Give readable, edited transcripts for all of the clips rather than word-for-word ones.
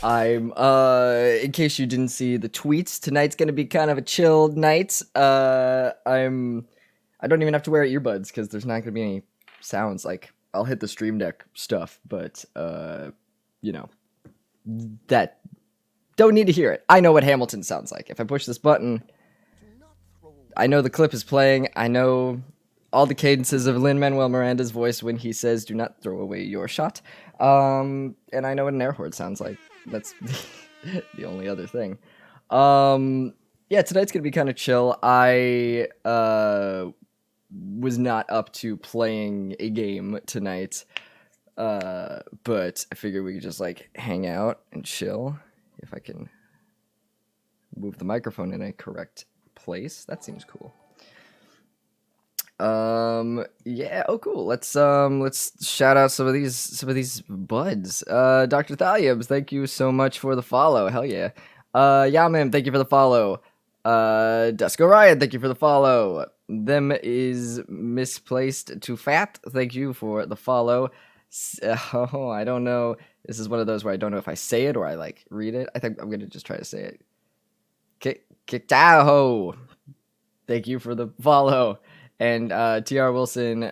I'm in case you didn't see the tweets, tonight's gonna be kind of a chill night. I don't even have to wear earbuds because there's not gonna be any sounds. Like I'll hit the Stream Deck stuff, but you know that don't need to hear it. I know what Hamilton sounds like. If I push this button, I know the clip is playing. I know all the cadences of Lin-Manuel Miranda's voice when he says, "Do not throw away your shot." And I know what an air horde sounds like. That's the only other thing. Yeah, tonight's gonna be kind of chill. I was not up to playing a game tonight, but I figured we could just like hang out and chill. If I can move the microphone in a correct place, that seems cool. Yeah, oh cool. Let's shout out some of these buds. Dr. Thaliabs, thank you so much for the follow. Hell yeah. Yamim, thank you for the follow. Dusk Orion, thank you for the follow. Them is misplaced to fat. Thank you for the follow. Oh, I don't know. This is one of those where I don't know if I say it or I like read it. I think I'm gonna just try to say it. Kiktaho. Thank you for the follow. And TR Wilson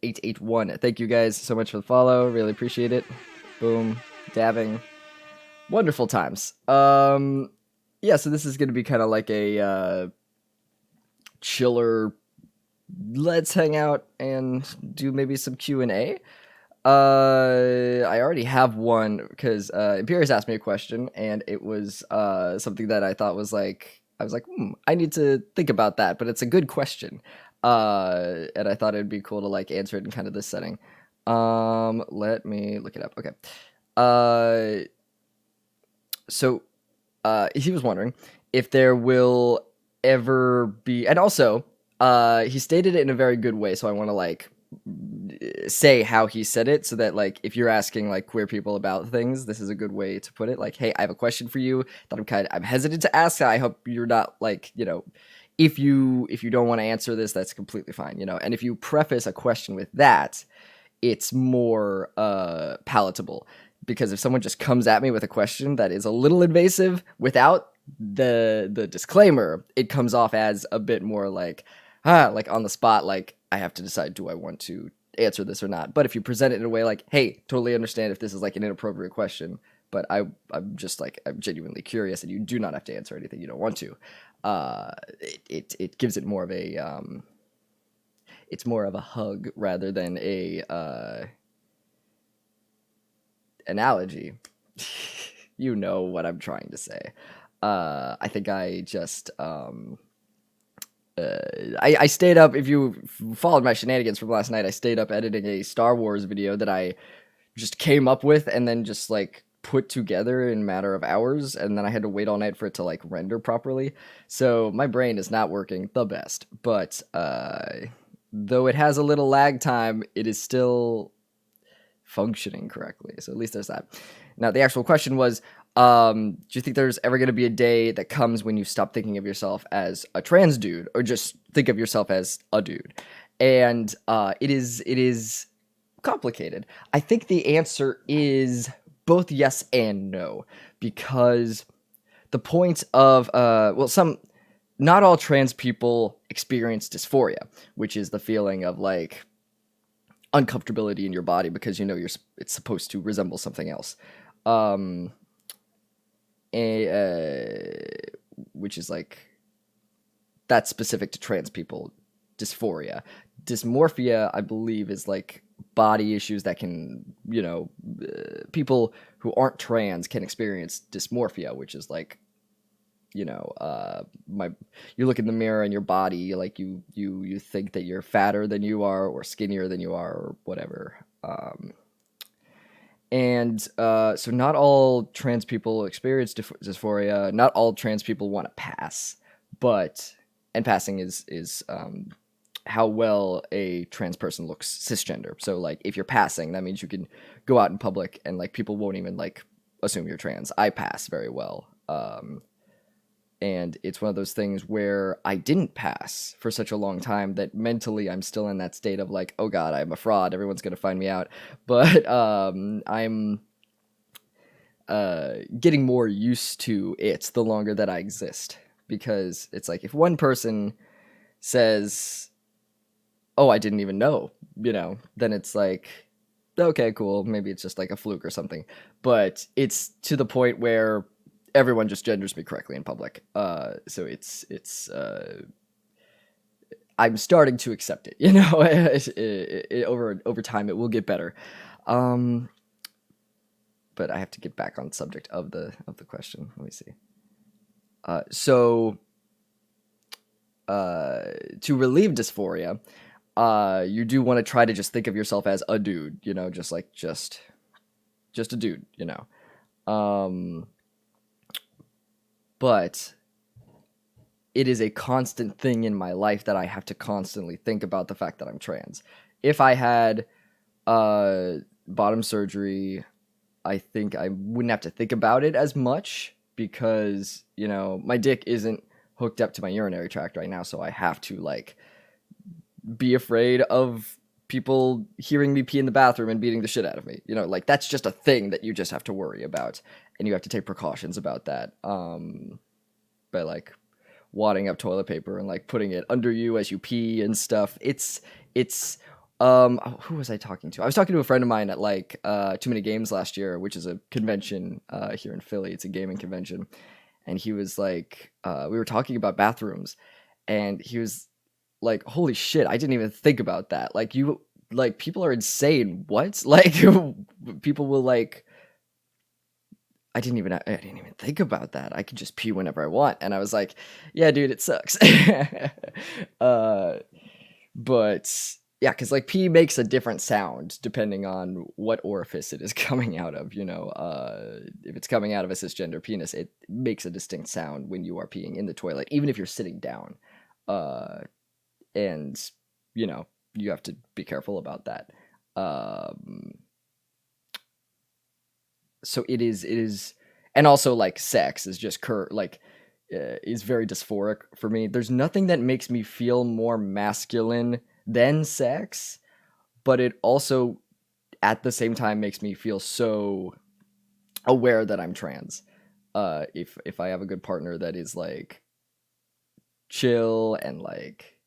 881. Thank you guys so much for the follow. Really appreciate it. Boom. Dabbing. Wonderful times. Yeah, so this is gonna be kind of like a chiller, let's hang out and do maybe some Q&A. I already have one because Imperius asked me a question and it was something that I thought was like, I was like, I need to think about that, but it's a good question. And I thought it'd be cool to like answer it in kind of this setting. Let me look it up. Okay. So he was wondering if there will ever be, and also he stated it in a very good way, so I want to like say how he said it so that like if you're asking like queer people about things, this is a good way to put it. Like, hey, I have a question for you that I'm hesitant to ask. I hope you're not like, if you don't want to answer this, that's completely fine, and if you preface a question with that, it's more palatable. Because if someone just comes at me with a question that is a little invasive without the disclaimer, it comes off as a bit more like on the spot, like I have to decide, do I want to answer this or not? But if you present it in a way like, hey, totally understand if this is like an inappropriate question, but I'm just like, I'm genuinely curious and you do not have to answer anything you don't want to. It gives it more of a, it's more of a hug rather than a, analogy. You know what I'm trying to say. I think I just I stayed up. If you followed my shenanigans from last night, I stayed up editing a Star Wars video that I just came up with and then just like put together in a matter of hours, and then I had to wait all night for it to like render properly. So my brain is not working the best, but though it has a little lag time, it is still functioning correctly. So at least there's that. Now, the actual question was, do you think there's ever going to be a day that comes when you stop thinking of yourself as a trans dude or just think of yourself as a dude? And it is complicated. I think the answer is both yes and no, because the point of, not all trans people experience dysphoria, which is the feeling of like uncomfortability in your body because it's supposed to resemble something else, which is like that's specific to trans people. Dysmorphia, I believe, is like body issues that can, people who aren't trans can experience dysmorphia, which is like, you look in the mirror and your body, like you think that you're fatter than you are or skinnier than you are or whatever. So not all trans people experience dysphoria. Not all trans people want to pass, and passing is how well a trans person looks cisgender. So like if you're passing, that means you can go out in public and like people won't even like assume you're trans. I pass very well. And it's one of those things where I didn't pass for such a long time that mentally I'm still in that state of like, oh God, I'm a fraud. Everyone's going to find me out. But getting more used to it the longer that I exist, because it's like if one person says, "Oh, I didn't even know," then it's like, okay, cool, maybe it's just like a fluke or something. But it's to the point where everyone just genders me correctly in public. So it's I'm starting to accept it. Over time it will get better. Um, but I have to get back on subject of the question. Let me see. So to relieve dysphoria, you do want to try to just think of yourself as a dude, just a dude, but it is a constant thing in my life that I have to constantly think about the fact that I'm trans. If I had bottom surgery, I think I wouldn't have to think about it as much, because my dick isn't hooked up to my urinary tract right now, so I have to like be afraid of people hearing me pee in the bathroom and beating the shit out of me. Like that's just a thing that you just have to worry about, and you have to take precautions about that. By like wadding up toilet paper and like putting it under you as you pee and stuff. It's who was I talking to? I was talking to a friend of mine at like Too Many Games last year, which is a convention here in Philly. It's a gaming convention, and he was like, we were talking about bathrooms, and he was like, holy shit, I didn't even think about that. Like people are insane. What? Like people will like, I didn't even think about that. I could just pee whenever I want. And I was like, yeah, dude, it sucks. But yeah, because like pee makes a different sound depending on what orifice it is coming out of. If it's coming out of a cisgender penis, it makes a distinct sound when you are peeing in the toilet, even if you're sitting down. And you have to be careful about that. So it is, and also like sex is just is very dysphoric for me. There's nothing that makes me feel more masculine than sex, but it also at the same time makes me feel so aware that I'm trans. If I have a good partner that is like chill and like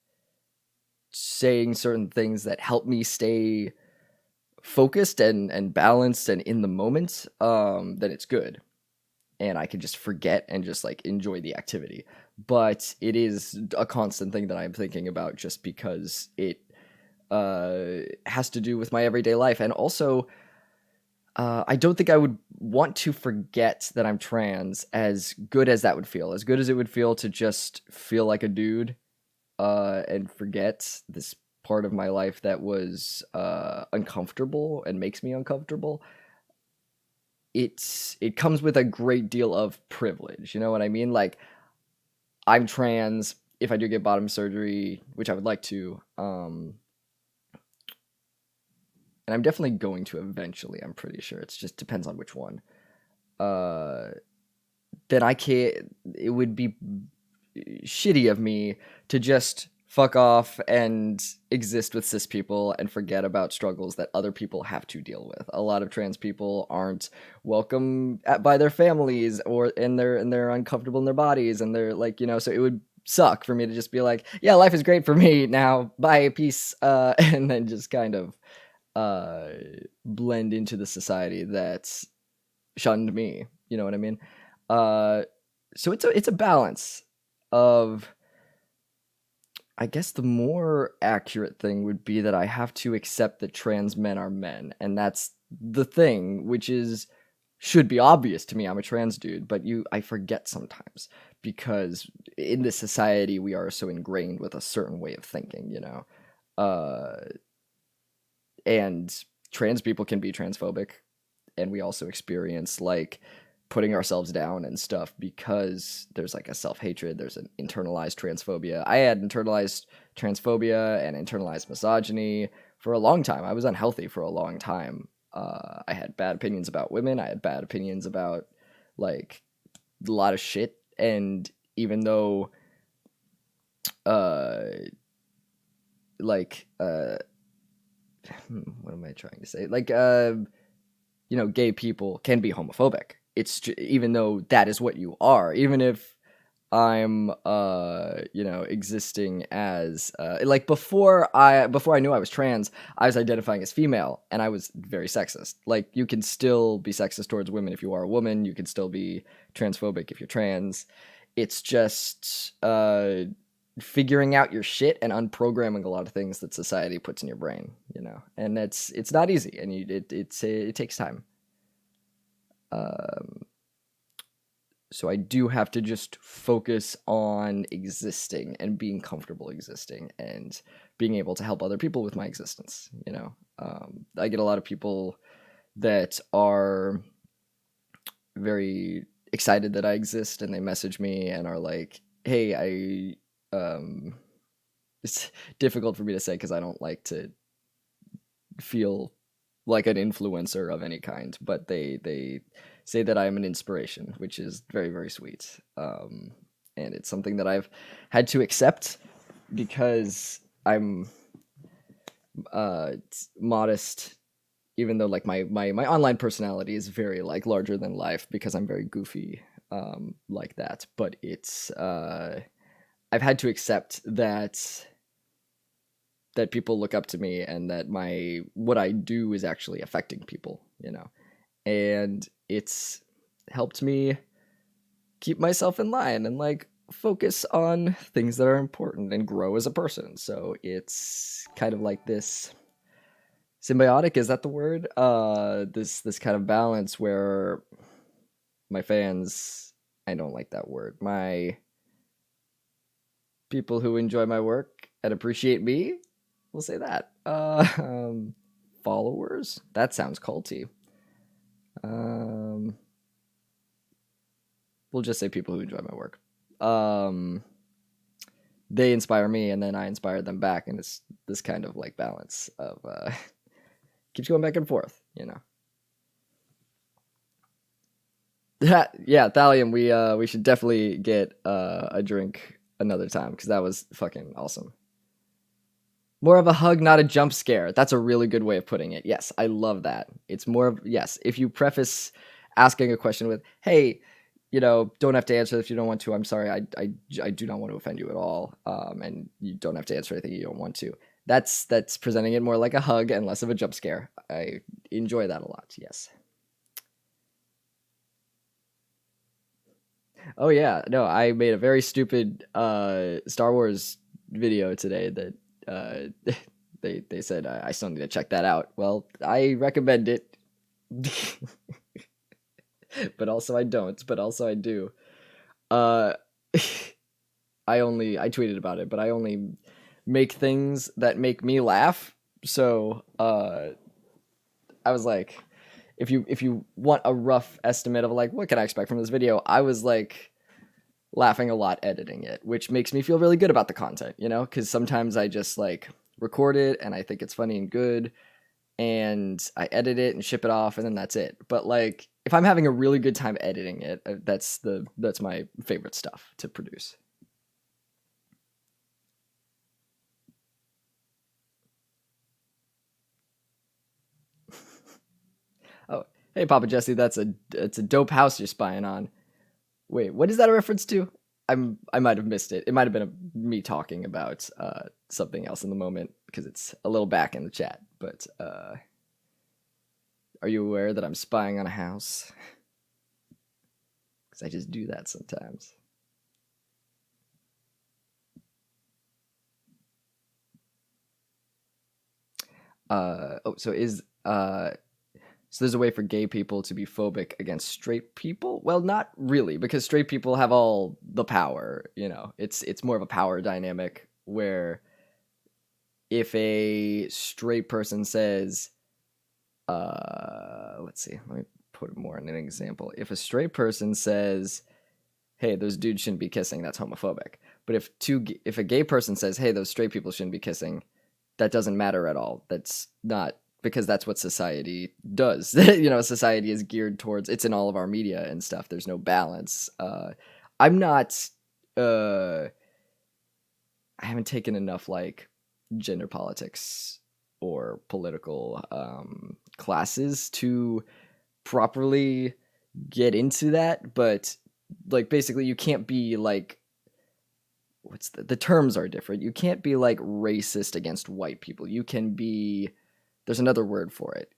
saying certain things that help me stay focused and balanced and in the moment, then it's good, and I can just forget and just like enjoy the activity. But it is a constant thing that I'm thinking about, just because it has to do with my everyday life. And also I don't think I would want to forget that I'm trans, as good as that would feel, as good as it would feel to just feel like a dude, and forget this part of my life that was uncomfortable and makes me uncomfortable. It comes with a great deal of privilege. You know what I mean? Like, I'm trans. If I do get bottom surgery, which I would like to, and I'm definitely going to eventually, I'm pretty sure. It just depends on which one. Then I can't. It would be shitty of me to just fuck off and exist with cis people and forget about struggles that other people have to deal with. A lot of trans people aren't welcome by their families, and they're uncomfortable in their bodies, and they're like, so it would suck for me to just be like, yeah, life is great for me now, bye, peace, and then just kind of blend into the society that's shunned me. You know what I mean? So it's a balance of, I guess the more accurate thing would be that I have to accept that trans men are men, and that's the thing, which should be obvious to me. I'm a trans dude, but I forget sometimes, because in this society we are so ingrained with a certain way of thinking, and trans people can be transphobic, and we also experience like putting ourselves down and stuff, because there's like a self-hatred, there's an internalized transphobia. I had internalized transphobia and internalized misogyny for a long time. I was unhealthy for a long time. I had bad opinions about women. I had bad opinions about like a lot of shit. And even though what am I trying to say? Like gay people can be homophobic. even though that is what you are, even if I'm existing as like before I knew I was trans, I was identifying as female and I was very sexist. Like you can still be sexist towards women if you are a woman, you can still be transphobic if you're trans. It's just figuring out your shit and unprogramming a lot of things that society puts in your brain, And it's not easy, and it takes time. So I do have to just focus on existing and being comfortable existing and being able to help other people with my existence. I get a lot of people that are very excited that I exist, and they message me and are like, "Hey, it's difficult for me to say because I don't like to feel like an influencer of any kind, but they say that I am an inspiration, which is very, very sweet. And it's something that I've had to accept because I'm modest, even though like my online personality is very like larger than life because I'm very goofy like that. But it's I've had to accept that people look up to me and that what I do is actually affecting people, and it's helped me keep myself in line and like focus on things that are important and grow as a person. So it's kind of like this symbiotic, is that the word? This kind of balance where my fans, I don't like that word, my people who enjoy my work and appreciate me, we'll say that. Followers? That sounds culty. We'll just say people who enjoy my work. They inspire me, and then I inspire them back, and it's this kind of like balance of keeps going back and forth, Yeah, Thallium, we should definitely get a drink another time because that was fucking awesome. More of a hug, not a jump scare. That's a really good way of putting it. Yes, I love that. It's more of, yes, if you preface asking a question with, hey, don't have to answer if you don't want to. I'm sorry, I do not want to offend you at all. And you don't have to answer anything you don't want to. That's presenting it more like a hug and less of a jump scare. I enjoy that a lot, yes. Oh yeah, no, I made a very stupid Star Wars video today that they said I still need to check that out. Well, I recommend it, but also I don't. But also I do. Uh, I tweeted about it, but I only make things that make me laugh. So I was like, if you want a rough estimate of like what can I expect from this video, I was like laughing a lot editing it, which makes me feel really good about the content, because sometimes I just like record it and I think it's funny and good and I edit it and ship it off and then that's it. But like if I'm having a really good time editing it, that's my favorite stuff to produce. Oh, hey Papa Jesse, that's a dope house you're spying on. Wait, what is that a reference to? I might have missed it. It might have been me talking about something else in the moment because it's a little back in the chat. But are you aware that I'm spying on a house? Because I just do that sometimes. So there's a way for gay people to be phobic against straight people? Well, not really, because straight people have all the power, It's more of a power dynamic where if a straight person says, let's see, let me put it more in an example. If a straight person says, hey, those dudes shouldn't be kissing, that's homophobic. But if a gay person says, hey, those straight people shouldn't be kissing, that doesn't matter at all. That's not, because that's what society does. Society is geared towards, it's in all of our media and stuff. There's no balance. I'm not, I haven't taken enough like gender politics or political classes to properly get into that, but like basically you can't be like what's the terms are different. You can't be like racist against white people. You can be there's another word for it.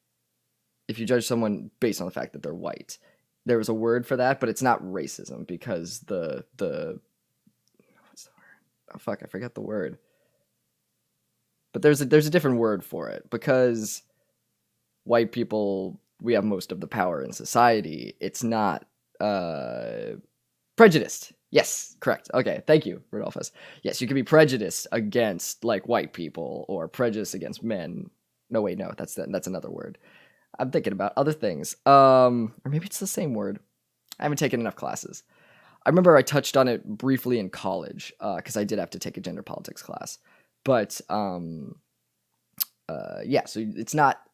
If you judge someone based on the fact that they're white. There was a word for that, but it's not racism because the what's the word? Oh fuck, I forgot the word. But there's a different word for it because white people we have most of the power in society. It's not prejudiced. Yes, correct. Okay, thank you, Rodolphus. Yes, you can be prejudiced against like white people or prejudice against men. No, wait, no, that's another word. I'm thinking about other things. Or maybe it's the same word. I haven't taken enough classes. I remember I touched on it briefly in college because I did have to take a gender politics class. But yeah, so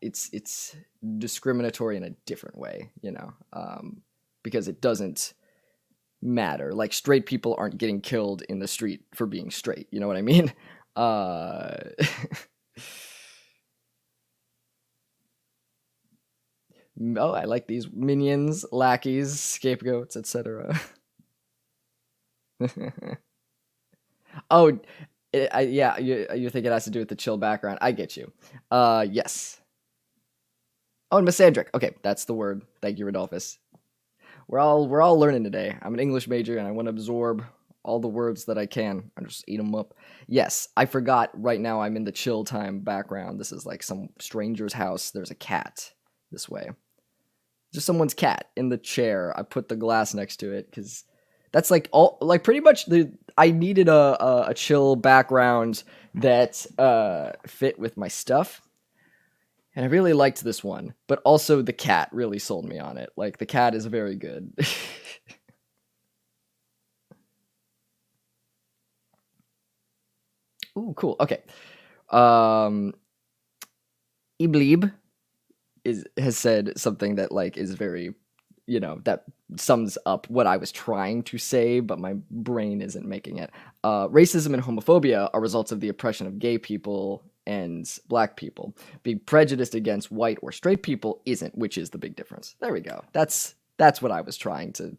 it's discriminatory in a different way, because it doesn't matter. Like straight people aren't getting killed in the street for being straight. You know what I mean? Oh, I like these minions, lackeys, scapegoats, etc. Oh, yeah, you think it has to do with the chill background? I get you. Yes. Oh, and misandric. Okay, that's the word. Thank you, Rodolphus. We're all learning today. I'm an English major, and I want to absorb all the words that I can. I just eat them up. Yes, I forgot. Right now, I'm in the chill time background. This is like some stranger's house. There's a cat this way. Just someone's cat in the chair. I put the glass next to it because that's like all like pretty much the I needed a chill background that fit with my stuff. And I really liked this one, but also the cat really sold me on it. Like the cat is very good. Ooh, cool. Okay. Um Ibleeb has said something that like is very that sums up what I was trying to say, but my brain isn't making it. Racism and homophobia are results of the oppression of gay people and black people. Being prejudiced against white or straight people isn't, which is the big difference. There we go. That's what I was trying to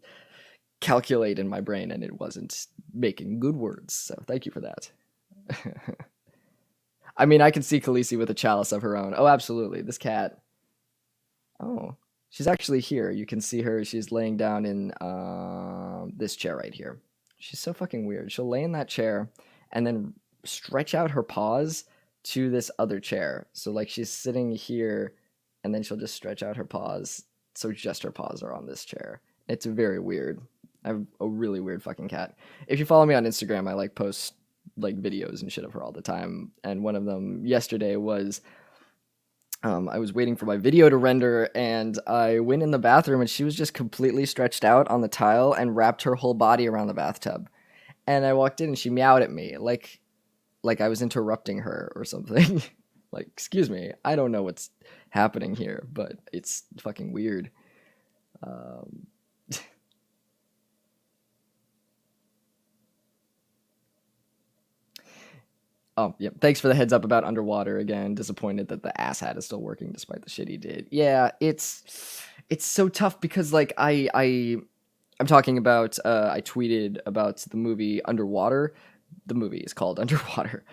calculate in my brain, and it wasn't making good words. So thank you for that. I mean, I can see Khaleesi with a chalice of her own. Oh, absolutely. This cat. Oh, she's actually here. You can see her. She's laying down in this chair right here. She's so fucking weird. She'll lay in that chair and then stretch out her paws to this other chair. So like she's sitting here and then she'll just stretch out her paws. So just her paws are on this chair. It's very weird. I have a really weird fucking cat. If you follow me on Instagram, I like post like videos and shit of her all the time. And one of them yesterday was I was waiting for my video to render, and I went in the bathroom, and she was just completely stretched out on the tile and wrapped her whole body around the bathtub. And I walked in, and she meowed at me like I was interrupting her or something. Like, excuse me, I don't know what's happening here, but it's fucking weird. Um, Oh, yeah. Thanks for the heads up about Underwater again. Disappointed that the ass hat is still working despite the shit he did. Yeah, it's so tough because like I'm talking about I tweeted about the movie Underwater. The movie is called Underwater.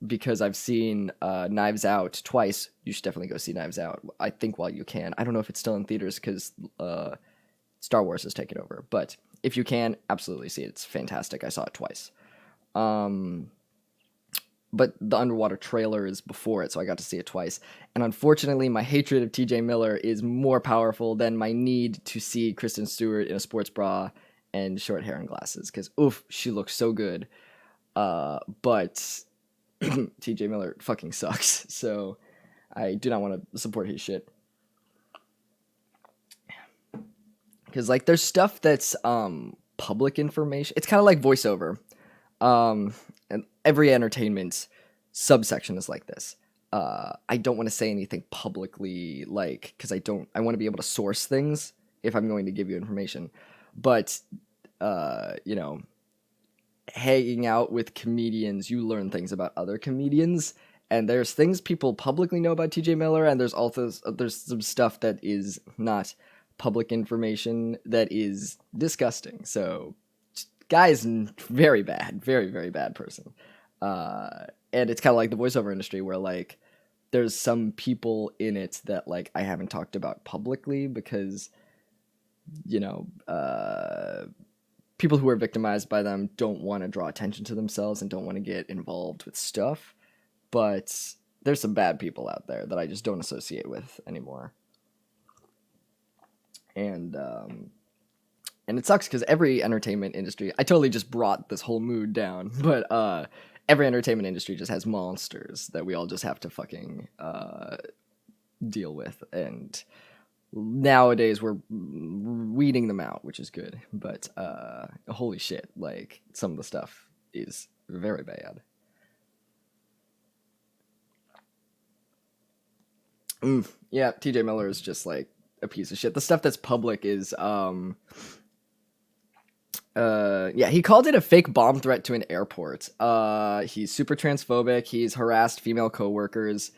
Because I've seen Knives Out twice. You should definitely go see Knives Out. I think while you can. I don't know if it's still in theaters because Star Wars has taken over. But if you can, absolutely see it. It's fantastic. I saw it twice. But the Underwater trailer is before it, so I got to see it twice. And unfortunately, my hatred of TJ Miller is more powerful than my need to see Kristen Stewart in a sports bra and short hair and glasses. Because, oof, she looks so good. But TJ Miller fucking sucks. So I do not want to support his shit. Because, like, there's stuff that's public information. It's kind of like voiceover. And every entertainment subsection is like this. I don't want to say anything publicly, like, because I want to be able to source things if I'm going to give you information. But, hanging out with comedians, you learn things about other comedians. And there's things people publicly know about TJ Miller, and there's some stuff that is not public information that is disgusting. So, guy's very bad, very, very bad person. And it's kind of like the voiceover industry where like there's some people in it that like I haven't talked about publicly because, you know, people who are victimized by them don't want to draw attention to themselves and don't want to get involved with stuff. But there's some bad people out there that I just don't associate with anymore. And it sucks because every entertainment industry, I totally just brought this whole mood down, but every entertainment industry just has monsters that we all just have to fucking deal with. And nowadays we're weeding them out, which is good. But holy shit, like some of the stuff is very bad. Yeah, TJ Miller is just like a piece of shit. The stuff that's public is yeah, he called it a fake bomb threat to an airport. He's super transphobic. He's harassed female coworkers.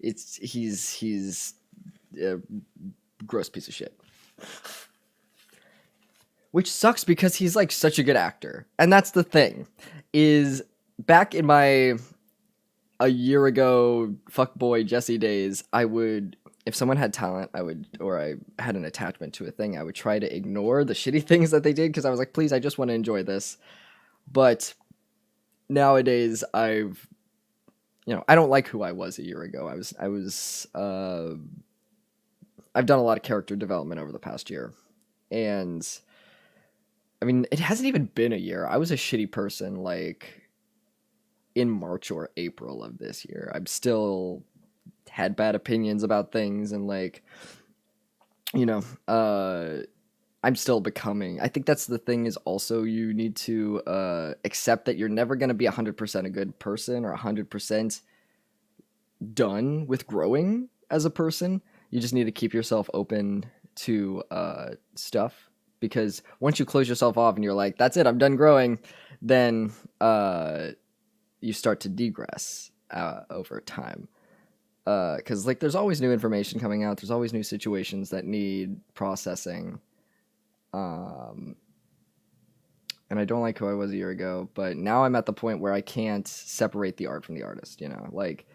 He's a gross piece of shit. Which sucks because he's like such a good actor. And that's the thing. Is back in my a year ago fuckboy Jesse days, I would, if someone had talent, or I had an attachment to a thing, I would try to ignore the shitty things that they did because I was like, please, I just want to enjoy this. But nowadays, I don't like who I was a year ago. I've done a lot of character development over the past year, and I mean, it hasn't even been a year. I was a shitty person like in March or April of this year. I'm still had bad opinions about things and like, I'm still becoming. I think that's the thing is also you need to accept that you're never going to be 100% a good person or 100% done with growing as a person. You just need to keep yourself open to stuff, because once you close yourself off and you're like, that's it, I'm done growing, then you start to degress over time. Because like there's always new information coming out. There's always new situations that need processing. And I don't like who I was a year ago, but now I'm at the point where I can't separate the art from the artist, Like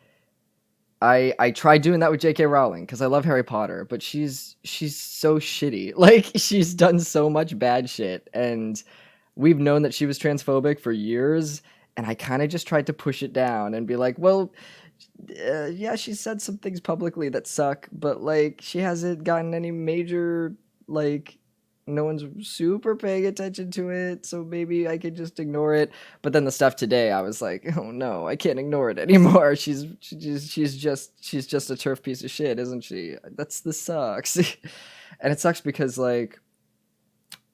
I tried doing that with J.K. Rowling because I love Harry Potter, but she's so shitty. Like she's done so much bad shit, and we've known that she was transphobic for years, and I kind of just tried to push it down and be like, well, yeah, she said some things publicly that suck, but like she hasn't gotten any major, like no one's super paying attention to it, so maybe I could just ignore it. But then the stuff today, I was like, oh no, I can't ignore it anymore. She's just a turf piece of shit, isn't she? This sucks. And it sucks because like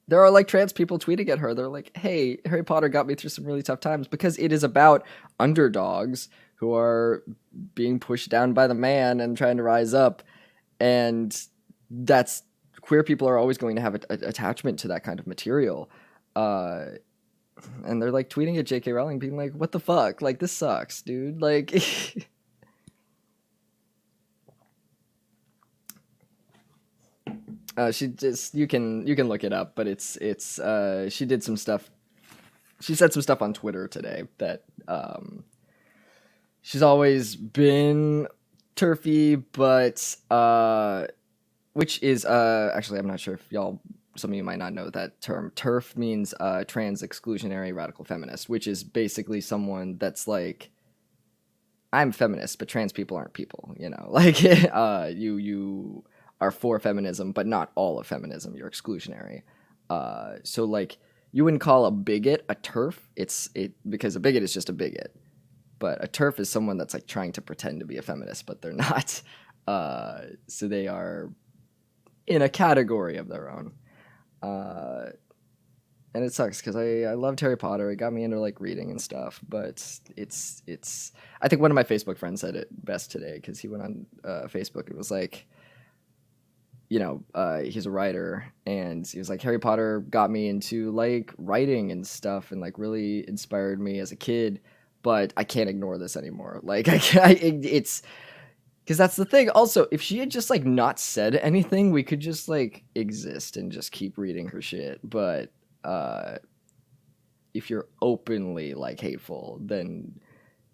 there are like trans people tweeting at her. They're like, hey, Harry Potter got me through some really tough times, because it is about underdogs who are being pushed down by the man and trying to rise up. And that's, queer people are always going to have an attachment to that kind of material. And they're like tweeting at J.K. Rowling being like, what the fuck? Like, this sucks, dude. Like, she just, you can look it up, but it's she did some stuff. She said some stuff on Twitter today that, she's always been turfy, but, which is, actually, I'm not sure if some of you might not know that term. TERF means trans exclusionary radical feminist, which is basically someone that's like, I'm feminist, but trans people aren't people, like, you are for feminism, but not all of feminism. You're exclusionary. So like, you wouldn't call a bigot a TERF. Because a bigot is just a bigot. But a TERF is someone that's like trying to pretend to be a feminist, but they're not. So they are in a category of their own. And it sucks because I loved Harry Potter. It got me into like reading and stuff, but it's I think one of my Facebook friends said it best today, because he went on Facebook and was like, he's a writer, and he was like, Harry Potter got me into like writing and stuff and like really inspired me as a kid, but I can't ignore this anymore. Like it's Because that's the thing. Also, if she had just like not said anything, we could just like exist and just keep reading her shit. But if you're openly like hateful, then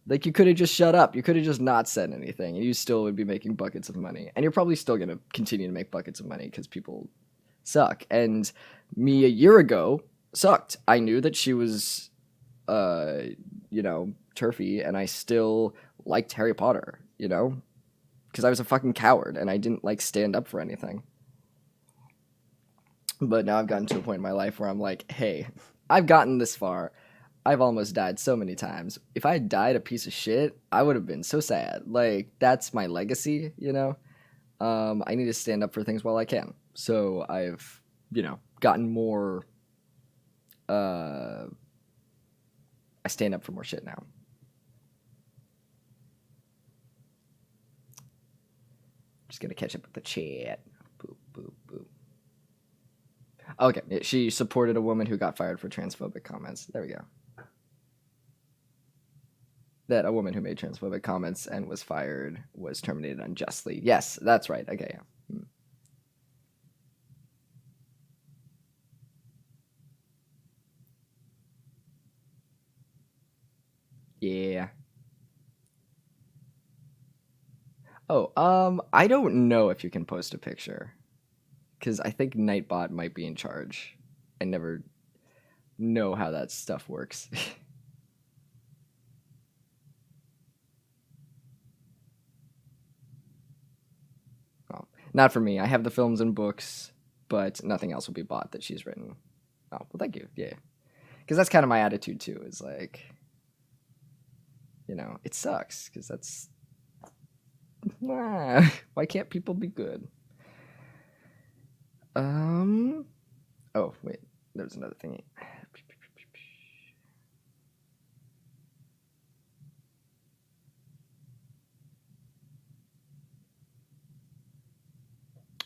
like you could have just shut up. You could have just not said anything, and you still would be making buckets of money. And you're probably still gonna continue to make buckets of money because people suck. And me a year ago sucked. I knew that she was, turfy, and I still liked Harry Potter. Because I was a fucking coward and I didn't like stand up for anything. But now I've gotten to a point in my life where I'm like, hey, I've gotten this far. I've almost died so many times. If I had died a piece of shit, I would have been so sad. Like, that's my legacy. I need to stand up for things while I can. So I've, gotten more. I stand up for more shit now. Just gonna catch up with the chat. Boop, boop, boop. Okay, she supported a woman who got fired for transphobic comments. There we go. That a woman who made transphobic comments and was fired was terminated unjustly. Yes, that's right. Okay, yeah. Yeah. Oh, I don't know if you can post a picture. Because I think Nightbot might be in charge. I never know how that stuff works. Oh, not for me. I have the films and books, but nothing else will be bought that she's written. Oh, well, thank you. Yeah. Because that's kind of my attitude, too, is like, it sucks, because that's. Why can't people be good? Oh, wait. There's another thingy.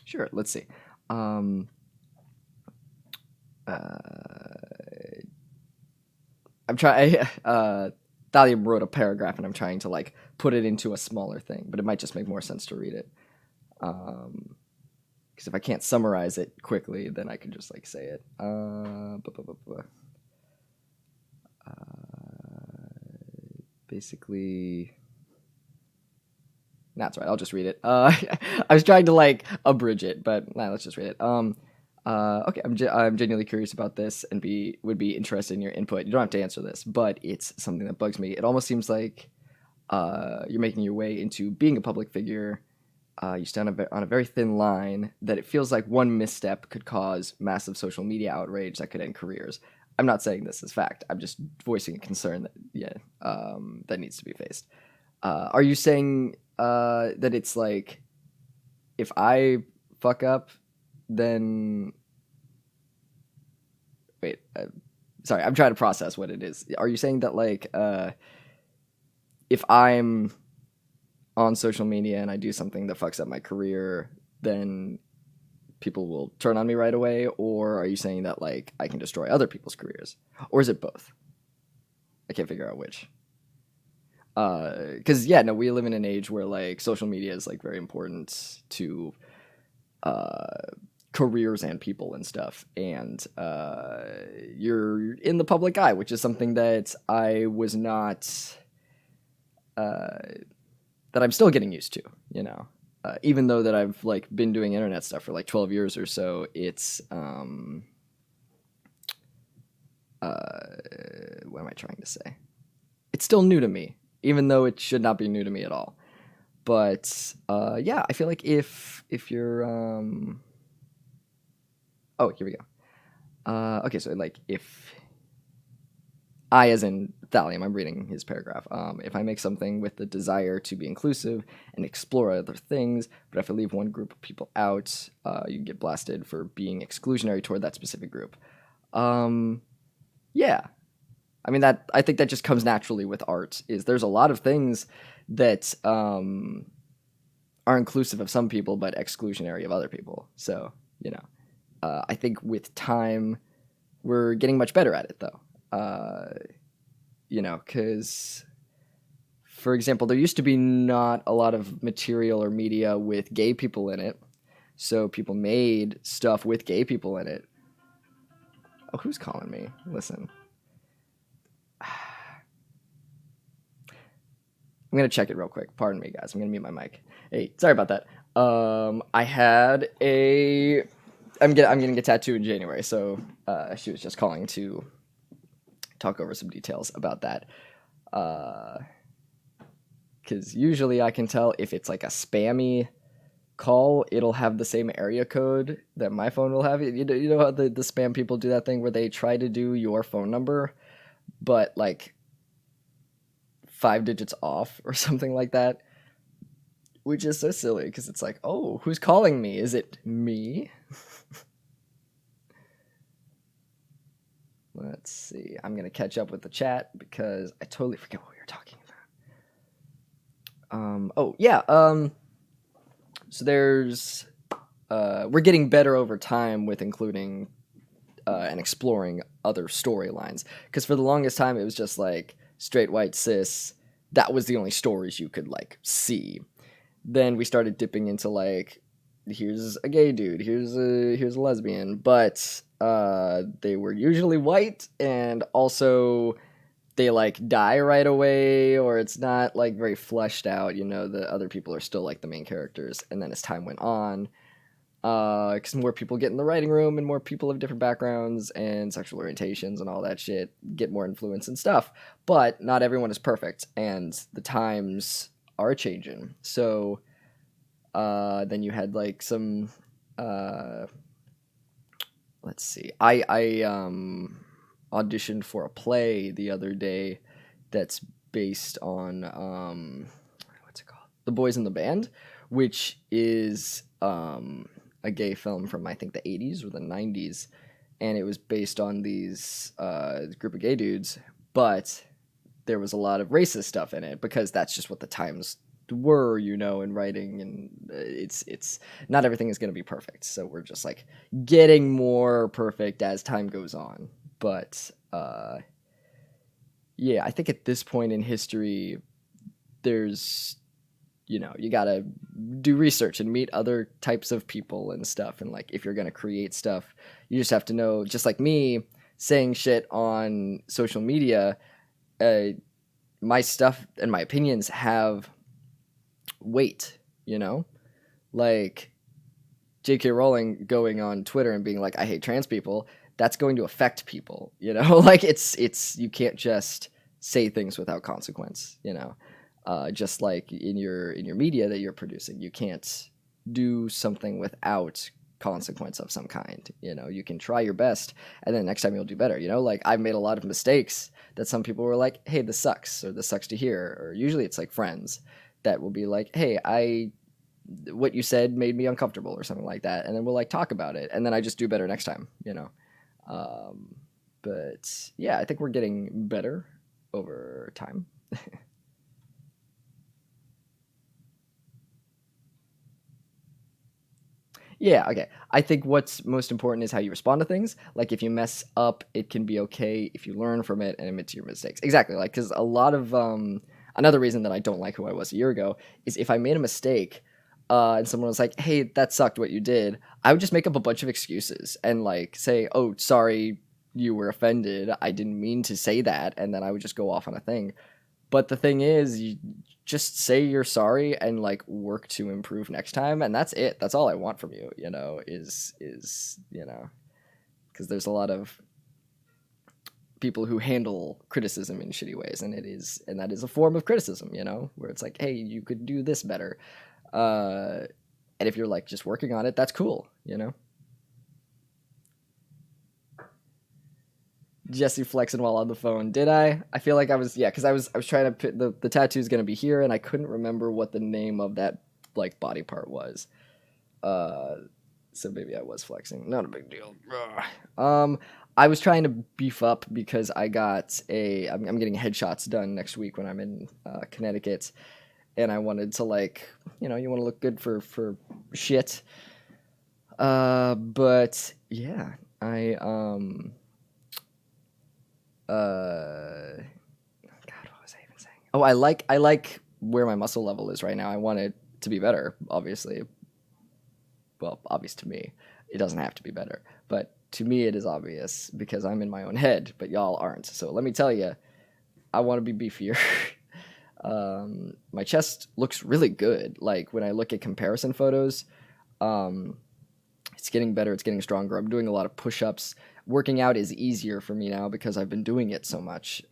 Sure, let's see. I'm trying. Thalia wrote a paragraph, and I'm trying to like put it into a smaller thing, but it might just make more sense to read it. Because if I can't summarize it quickly, then I can just like say it. Basically, that's right. I'll just read it. I was trying to like abridge it, but let's just read it. Okay, I'm genuinely curious about this and would be interested in your input. You don't have to answer this, but it's something that bugs me. It almost seems like you're making your way into being a public figure. You stand on a very thin line that it feels like one misstep could cause massive social media outrage that could end careers. I'm not saying this is fact. I'm just voicing a concern that needs to be faced. Are you saying that it's like if I fuck up, then wait, sorry, I'm trying to process what it is. Are you saying that like if I'm on social media and I do something that fucks up my career, then people will turn on me right away? Or are you saying that like I can destroy other people's careers? Or is it both? I can't figure out which. Because we live in an age where like social media is like very important to careers and people and stuff, and you're in the public eye, which is something that I was not that I'm still getting used to, even though that I've like been doing internet stuff for like 12 years or so. It's what am I trying to say? It's still new to me, even though it should not be new to me at all. But I feel like if you're oh, here we go. Okay, so like if I, as in Thallium, I'm reading his paragraph. If I make something with the desire to be inclusive and explore other things, but if I leave one group of people out, you get blasted for being exclusionary toward that specific group. Yeah. I mean, I think that just comes naturally with art. There's a lot of things that are inclusive of some people, but exclusionary of other people. So, I think with time, we're getting much better at it, though. Because for example, there used to be not a lot of material or media with gay people in it. So people made stuff with gay people in it. Oh, who's calling me? Listen. I'm going to check it real quick. Pardon me, guys. I'm going to mute my mic. Hey, sorry about that. I had a... I'm getting a tattoo in January, so she was just calling to talk over some details about that. Because usually I can tell if it's like a spammy call, it'll have the same area code that my phone will have. You know how the spam people do that thing where they try to do your phone number, but like 5 digits off or something like that, which is so silly because it's like, oh, who's calling me? Is it me? Let's see. I'm going to catch up with the chat because I totally forget what we were talking about. Oh, yeah. So there's... we're getting better over time with including and exploring other storylines. Because for the longest time, it was just like straight white cis. That was the only stories you could like see. Then we started dipping into like, here's a gay dude, here's a lesbian, but they were usually white, and also they like die right away, or it's not like very fleshed out. You know, the other people are still like the main characters. And then as time went on, because more people get in the writing room and more people of different backgrounds and sexual orientations and all that shit get more influence and stuff. But not everyone is perfect, and the times are changing. So then you had like some let's see. I auditioned for a play the other day that's based on what's it called? The Boys in the Band, which is a gay film from I think the 80s or the 90s, and it was based on these group of gay dudes, but there was a lot of racist stuff in it because that's just what the times were, you know, in writing, and it's not everything is going to be perfect. So we're just like getting more perfect as time goes on. But yeah, I think at this point in history, there's, you know, you gotta do research and meet other types of people and stuff. And like, if you're gonna create stuff, you just have to know, just like me saying shit on social media, my stuff and my opinions have weight, you know? Like J.K. Rowling going on Twitter and being like, I hate trans people, that's going to affect people, you know? Like it's you can't just say things without consequence, you know? Just like in your media that you're producing, you can't do something without consequence of some kind. You know, you can try your best, and then next time you'll do better. You know, like I've made a lot of mistakes that some people were like, "Hey, this sucks," or "This sucks to hear," or usually it's like friends that will be like, "Hey, what you said made me uncomfortable," or something like that, and then we'll like talk about it, and then I just do better next time. You know, but yeah, I think we're getting better over time. Yeah, okay. I think what's most important is how you respond to things. Like if you mess up, it can be okay if you learn from it and admit to your mistakes. Exactly. Like cuz a lot of another reason that I don't like who I was a year ago is if I made a mistake and someone was like, "Hey, that sucked what you did." I would just make up a bunch of excuses and like say, "Oh, sorry, you were offended. I didn't mean to say that." And then I would just go off on a thing. But the thing is, you just say you're sorry and like work to improve next time, and that's it. That's all I want from you, you know, is, you know, because there's a lot of people who handle criticism in shitty ways, and that is a form of criticism, you know, where it's like, "Hey, you could do this better." Uh and if you're like just working on it, that's cool, you know. Jesse flexing while on the phone. Did I? I feel like I was, yeah, because I was trying to put the tattoo's gonna be here, and I couldn't remember what the name of that like body part was. Uh, so maybe I was flexing. Not a big deal. Ugh. I was trying to beef up because I'm getting headshots done next week when I'm in Connecticut, and I wanted to like, you know, you want to look good for shit. But yeah, I God, what was I even saying? Oh, I like where my muscle level is right now. I want it to be better, obviously. Well, obvious to me. It doesn't have to be better, but to me it is obvious because I'm in my own head, but y'all aren't. So let me tell you, I want to be beefier. My chest looks really good. Like when I look at comparison photos, um, it's getting better. It's getting stronger. I'm doing a lot of push-ups. Working out is easier for me now because I've been doing it so much,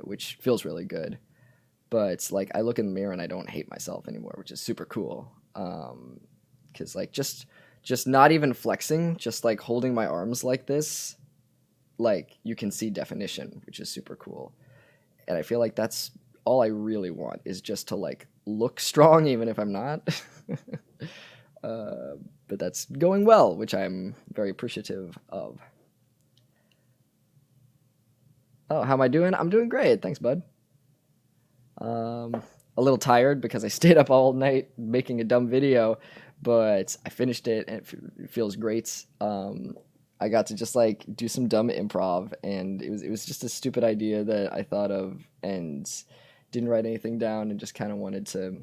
which feels really good. But like I look in the mirror and I don't hate myself anymore, which is super cool. Because like just not even flexing, just like holding my arms like this, like you can see definition, which is super cool. And I feel like that's all I really want is just to like look strong, even if I'm not. uh, but that's going well, which I'm very appreciative of. Oh, how am I doing? I'm doing great. Thanks, bud. Um, a little tired because I stayed up all night making a dumb video, but I finished it and it feels great. I got to just like do some dumb improv, and it was just a stupid idea that I thought of and didn't write anything down and just kind of wanted to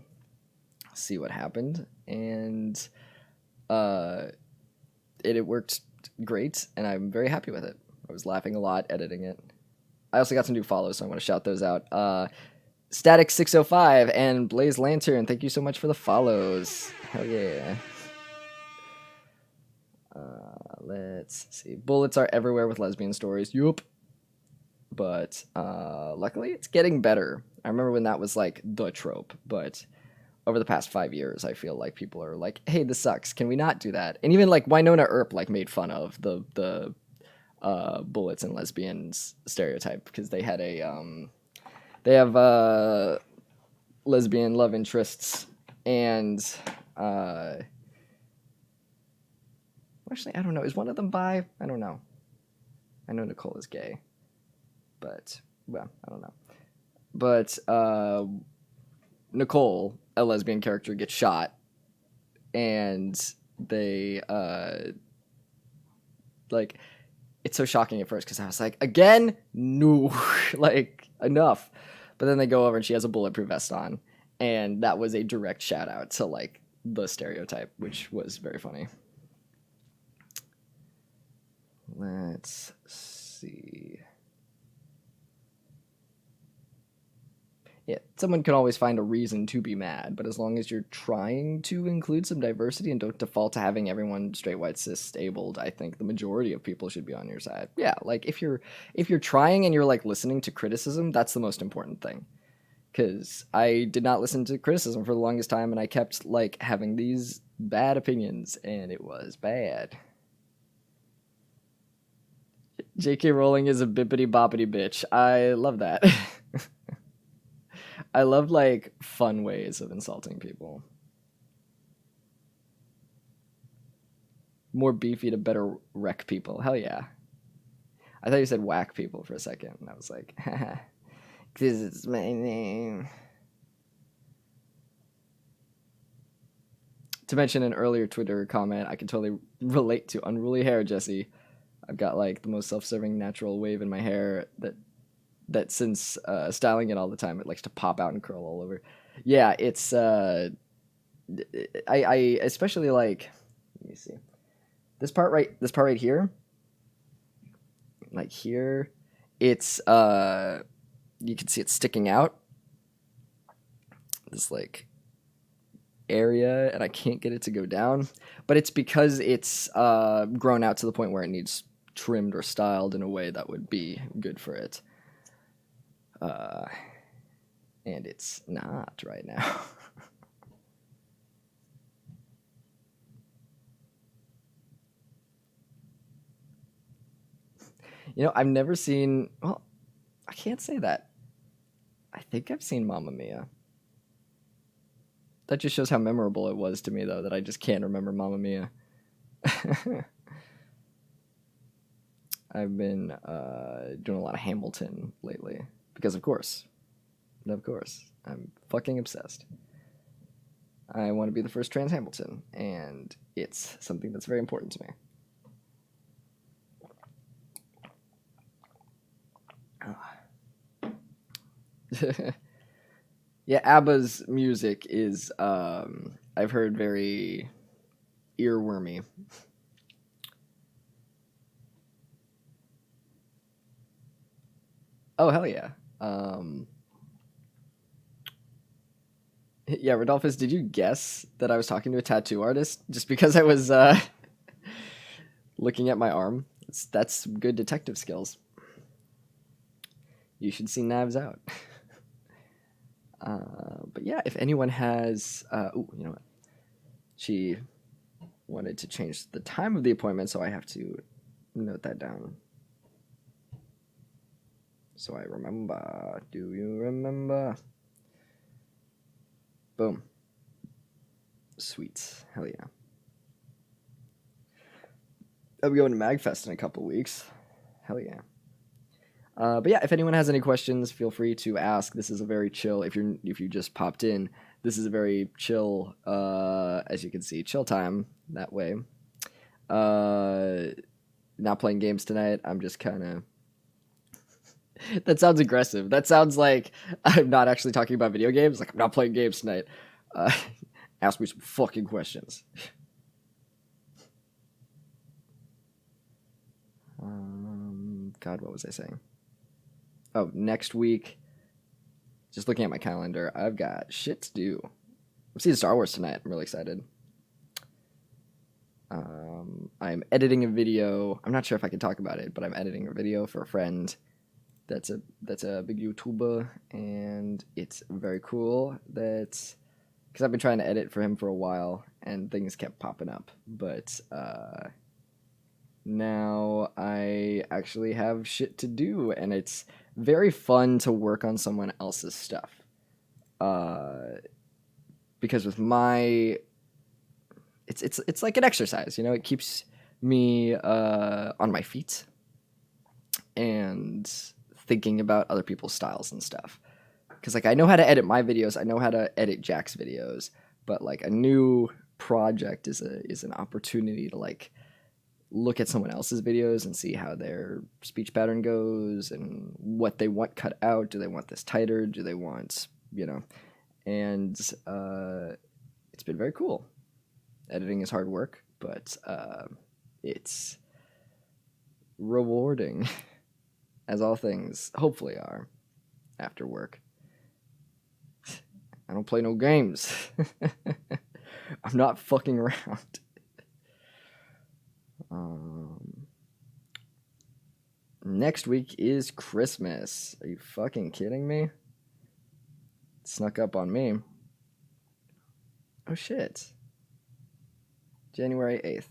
see what happened, and uh, it worked great, and I'm very happy with it. I was laughing a lot editing it. I also got some new follows, so I want to shout those out. Static 605 and Blaze Lantern, thank you so much for the follows. Hell yeah. Let's see. Bullets are everywhere with lesbian stories. Yup. But luckily, it's getting better. I remember when that was like the trope, but over the past 5 years, I feel like people are like, "Hey, this sucks. Can we not do that?" And even like Winona Earp like made fun of the bullets and lesbians stereotype because they have lesbian love interests, and uh, actually, I don't know. Is one of them bi? I don't know. I know Nicole is gay, but well, I don't know. But Nicole, a lesbian character, gets shot, and they like it's so shocking at first because I was like, again, no, like enough. But then they go over and she has a bulletproof vest on, and that was a direct shout out to like the stereotype, which was very funny. Let's see. Yeah, someone can always find a reason to be mad, but as long as you're trying to include some diversity and don't default to having everyone straight, white, cis, stabled, I think the majority of people should be on your side. Yeah, like if you're trying and you're like listening to criticism, that's the most important thing. Because I did not listen to criticism for the longest time, and I kept like having these bad opinions, and it was bad. J.K. Rowling is a bippity boppity bitch. I love that. I love like fun ways of insulting people. More beefy to better wreck people. Hell yeah. I thought you said whack people for a second, and I was like, haha, because it's my name. To mention an earlier Twitter comment, I can totally relate to unruly hair, Jesse. I've got like the most self-serving natural wave in my hair that since styling it all the time, it likes to pop out and curl all over. Yeah, it's I especially like, let me see, this part right here, like here, it's you can see it sticking out this like area, and I can't get it to go down, but it's because it's grown out to the point where it needs trimmed or styled in a way that would be good for it, uh and it's not right now. I've never seen, well, I can't say that. I think I've seen Mamma Mia. That just shows how memorable it was to me, though, that I just can't remember Mamma Mia. I've been doing a lot of Hamilton lately because, of course, I'm fucking obsessed. I want to be the first trans Hamilton, and it's something that's very important to me. Yeah, ABBA's music is I've heard very earwormy. Oh hell yeah. Um yeah, Rodolphus, did you guess that I was talking to a tattoo artist just because I was looking at my arm? That's good detective skills. You should see Knives Out. But yeah, if anyone has, you know what? She wanted to change the time of the appointment, so I have to note that down. So I remember. Do you remember? Boom. Sweet. Hell yeah. I'll be going to MagFest in a couple weeks. Hell yeah. But yeah, if anyone has any questions, feel free to ask. This is a very chill. If you just popped in, this is a very chill. As you can see, chill time that way. Not playing games tonight. I'm just kind of. That sounds aggressive. That sounds like I'm not actually talking about video games. Like I'm not playing games tonight. Uh, ask me some fucking questions. God, what was I saying? Oh, next week. Just looking at my calendar, I've got shit to do. I'm seeing Star Wars tonight. I'm really excited. I'm editing a video. I'm not sure if I can talk about it, but I'm editing a video for a friend that's a big YouTuber, and it's very cool. That's because I've been trying to edit for him for a while, and things kept popping up. But now I actually have shit to do, and it's very fun to work on someone else's stuff. Because with my it's like an exercise, you know. It keeps me on my feet and thinking about other people's styles and stuff. Because like I know how to edit my videos, I know how to edit Jack's videos, but like a new project is an opportunity to like look at someone else's videos and see how their speech pattern goes and what they want cut out. Do they want this tighter? Do they want, you know? And it's been very cool. Editing is hard work, but it's rewarding, as all things hopefully are after work. I don't play no games. I'm not fucking around. Next week is Christmas. Are you fucking kidding me? It snuck up on me. Oh shit. January 8th.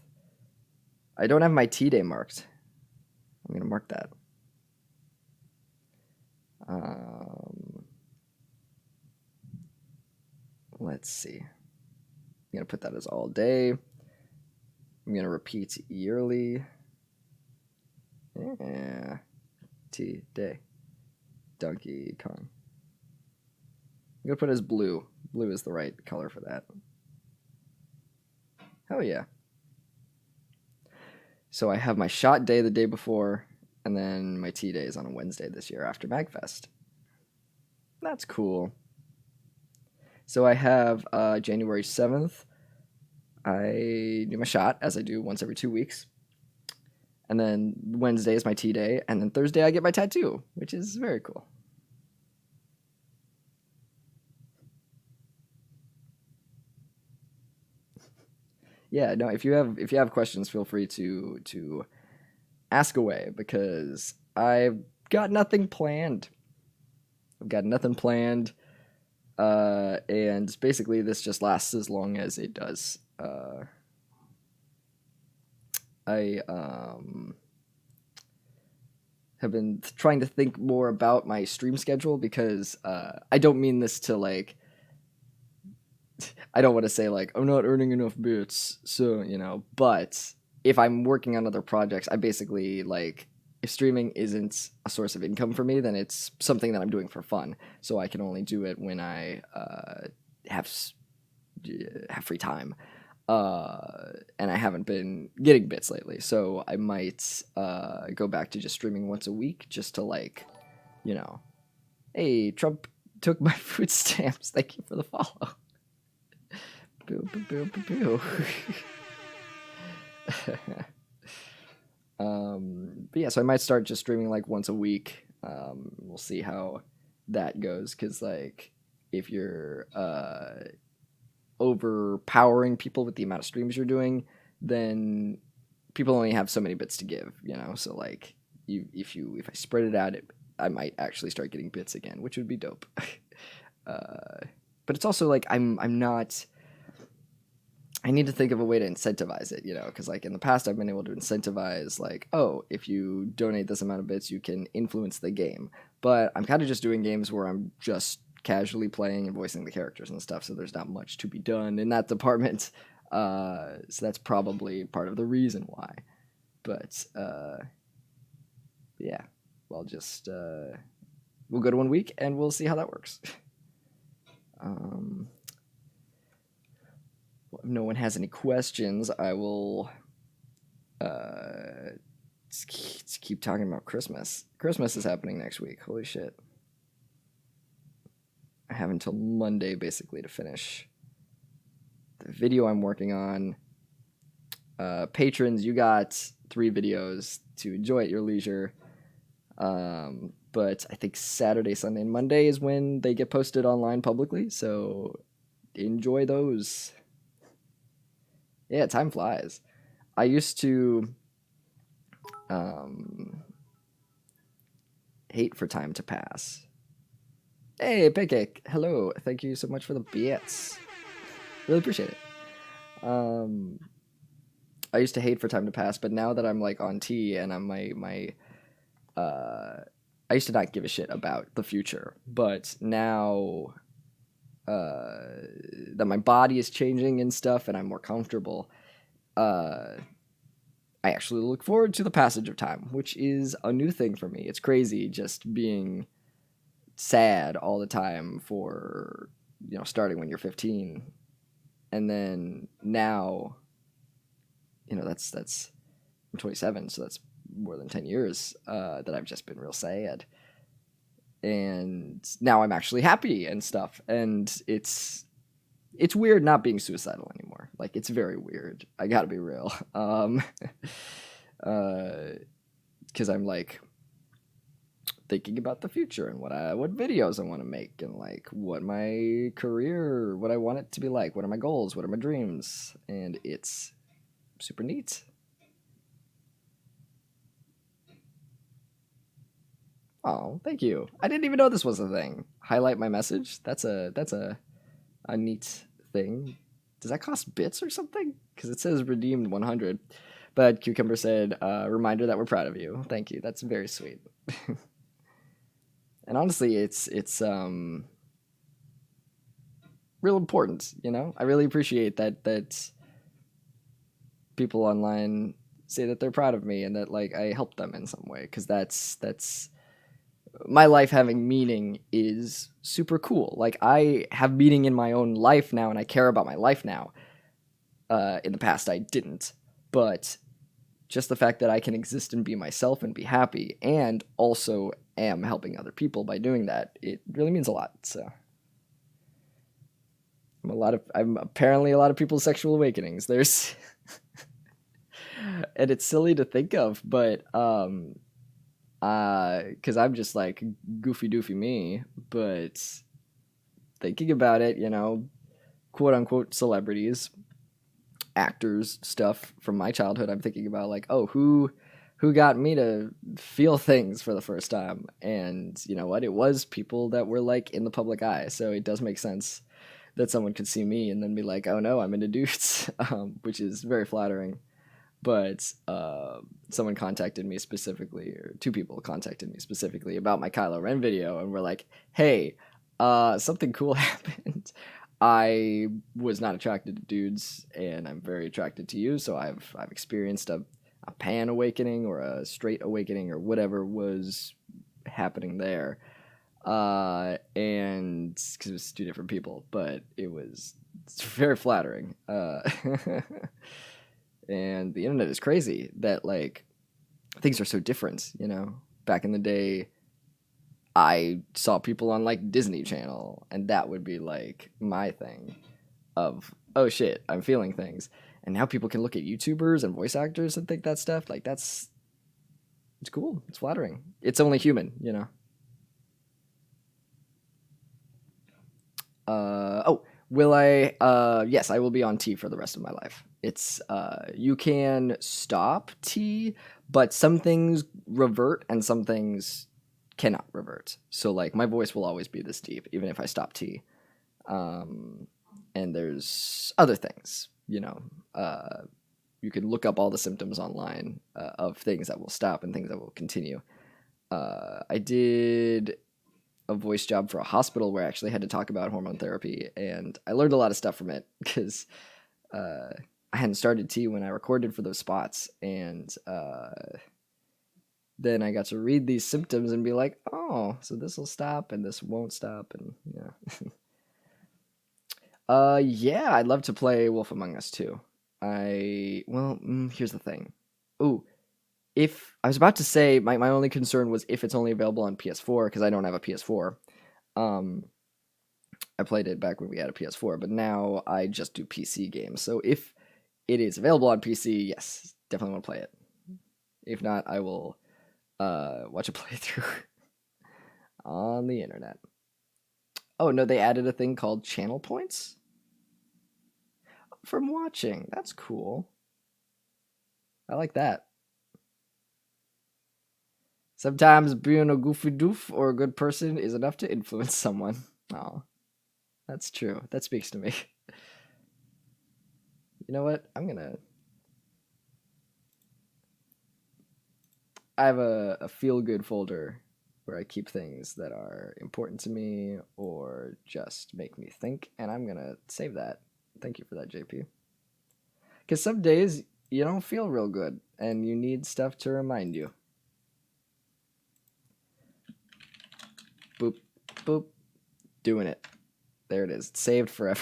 I don't have my T-Day marked. I'm going to mark that. Let's see. I'm going to put that as all day. I'm going to repeat yearly. Yeah. T-Day. Donkey Kong. I'm going to put it as blue. Blue is the right color for that. Hell yeah. So I have my shot day the day before, and then my T-Day is on a Wednesday this year after MagFest. That's cool. So I have January 7th. I do my shot, as I do once every 2 weeks. And then Wednesday is my T-Day, and then Thursday I get my tattoo, which is very cool. Yeah, no, if you have questions, feel free to ask away, because I've got nothing planned. I've got nothing planned. And basically this just lasts as long as it does. I have been trying to think more about my stream schedule, because I don't mean this to like, I don't want to say like I'm not earning enough bits, so you know, but if I'm working on other projects, I basically like, if streaming isn't a source of income for me, then it's something that I'm doing for fun. So I can only do it when I have free time. And I haven't been getting bits lately, so I might go back to just streaming once a week, just to like, you know, hey, Trump took my food stamps. Thank you for the follow. Boo, boo, boo, boo, boo. But yeah, so I might start just streaming like once a week. We'll see how that goes, because like if you're overpowering people with the amount of streams you're doing, then people only have so many bits to give, you know. So like if I spread it out, I might actually start getting bits again, which would be dope. But it's also like I'm not. I need to think of a way to incentivize it, you know, because like in the past I've been able to incentivize like, oh, if you donate this amount of bits, you can influence the game. But I'm kind of just doing games where I'm just casually playing and voicing the characters and stuff, so there's not much to be done in that department. So that's probably part of the reason why. But yeah, we'll just we'll go to 1 week and we'll see how that works. If no one has any questions, I will keep talking about Christmas. Christmas is happening next week. Holy shit. I have until Monday, basically, to finish the video I'm working on. Patrons, you got 3 videos to enjoy at your leisure. But I think Saturday, Sunday, and Monday is when they get posted online publicly, so enjoy those. Yeah, time flies. I used to hate for time to pass. Hey, Pancake. Hello. Thank you so much for the bits. Really appreciate it. I used to hate for time to pass, but now that I'm like on T and I'm I used to not give a shit about the future, but now that my body is changing and stuff and I'm more comfortable, I actually look forward to the passage of time, which is a new thing for me. It's crazy just being sad all the time for, you know, starting when you're 15. And then now, you know, that's I'm 27, so that's more than 10 years that I've just been real sad. And now I'm actually happy and stuff. And it's weird not being suicidal anymore. Like, it's very weird. I gotta be real. Because I'm like thinking about the future and what videos I want to make and like what my career, what I want it to be like, what are my goals, what are my dreams, and it's super neat. Oh, thank you. I didn't even know this was a thing. Highlight my message. That's a neat thing. Does that cost bits or something? Because it says redeemed 100. But Cucumber said, reminder that we're proud of you. Thank you. That's very sweet. And honestly, it's real important, you know? I really appreciate that people online say that they're proud of me and that like I helped them in some way, because that's my life having meaning is super cool. Like, I have meaning in my own life now and I care about my life now. In the past I didn't, but just the fact that I can exist and be myself and be happy and also am helping other people by doing that, it really means a lot. So I'm apparently a lot of people's sexual awakenings. There's and it's silly to think of, but because I'm just like goofy doofy me, but thinking about it, you know, quote unquote celebrities, actors, stuff from my childhood, I'm thinking about like, oh, who got me to feel things for the first time? And you know what? It was people that were like in the public eye. So it does make sense that someone could see me and then be like, oh no, I'm into dudes, which is very flattering. But someone contacted me specifically, or 2 people contacted me specifically about my Kylo Ren video and were like, hey, something cool happened. I was not attracted to dudes, and I'm very attracted to you, so I've experienced a pan awakening or a straight awakening or whatever was happening there. And because it was 2 different people, but it's very flattering. And the internet is crazy that like things are so different, you know. Back in the day, I saw people on like Disney Channel, and that would be like my thing of, oh shit, I'm feeling things. And now people can look at YouTubers and voice actors and think that stuff. Like it's cool. It's flattering. It's only human, you know. Oh, will I? Yes, I will be on T for the rest of my life. It's you can stop T, but some things revert and some things cannot revert. So like my voice will always be this deep, even if I stop T. Um, and there's other things, you know. You can look up all the symptoms online of things that will stop and things that will continue. I did a voice job for a hospital where I actually had to talk about hormone therapy, and I learned a lot of stuff from it because I hadn't started T when I recorded for those spots, and then I got to read these symptoms and be like, oh, so this will stop and this won't stop, and yeah. Yeah, I'd love to play Wolf Among Us too. Here's the thing. Ooh, if I was about to say my only concern was if it's only available on PS4 because I don't have a PS4. Um, I played it back when we had a PS4, but now I just do PC games. So if it is available on PC, yes, definitely want to play it. If not, I will watch a playthrough on the internet. Oh no, they added a thing called channel points from watching. That's cool. I like that. Sometimes being a goofy doof or a good person is enough to influence someone. Oh, that's true. That speaks to me. You know what? I have a feel good folder where I keep things that are important to me or just make me think, and I'm gonna save that. Thank you for that, JP. Because some days you don't feel real good and you need stuff to remind you. Boop, boop. Doing it. There it is. It's saved forever.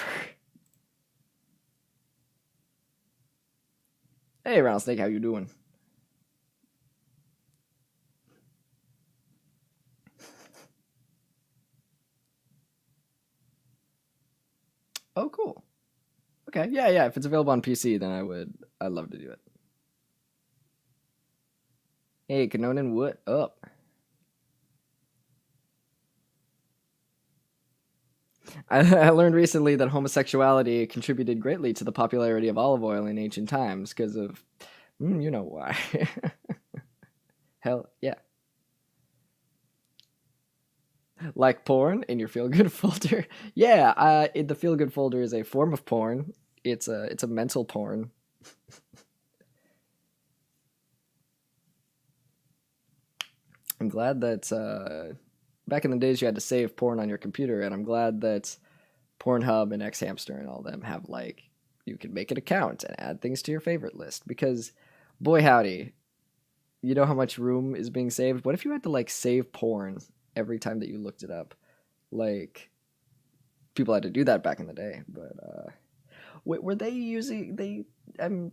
Hey, Rattlesnake, how you doing? Oh, cool. Okay, yeah, yeah. If it's available on PC, then I'd love to do it. Hey, Kanonin, what up? I learned recently that homosexuality contributed greatly to the popularity of olive oil in ancient times because of, you know why. Hell, yeah. Like porn in your feel good folder. Yeah, the feel good folder is a form of porn. It's a mental porn. I'm glad that back in the days you had to save porn on your computer, and I'm glad that Pornhub and X Hamster and all them have like you can make an account and add things to your favorite list because boy howdy, you know how much room is being saved? What if you had to like save porn every time that you looked it up? Like people had to do that back in the day, but were they using they um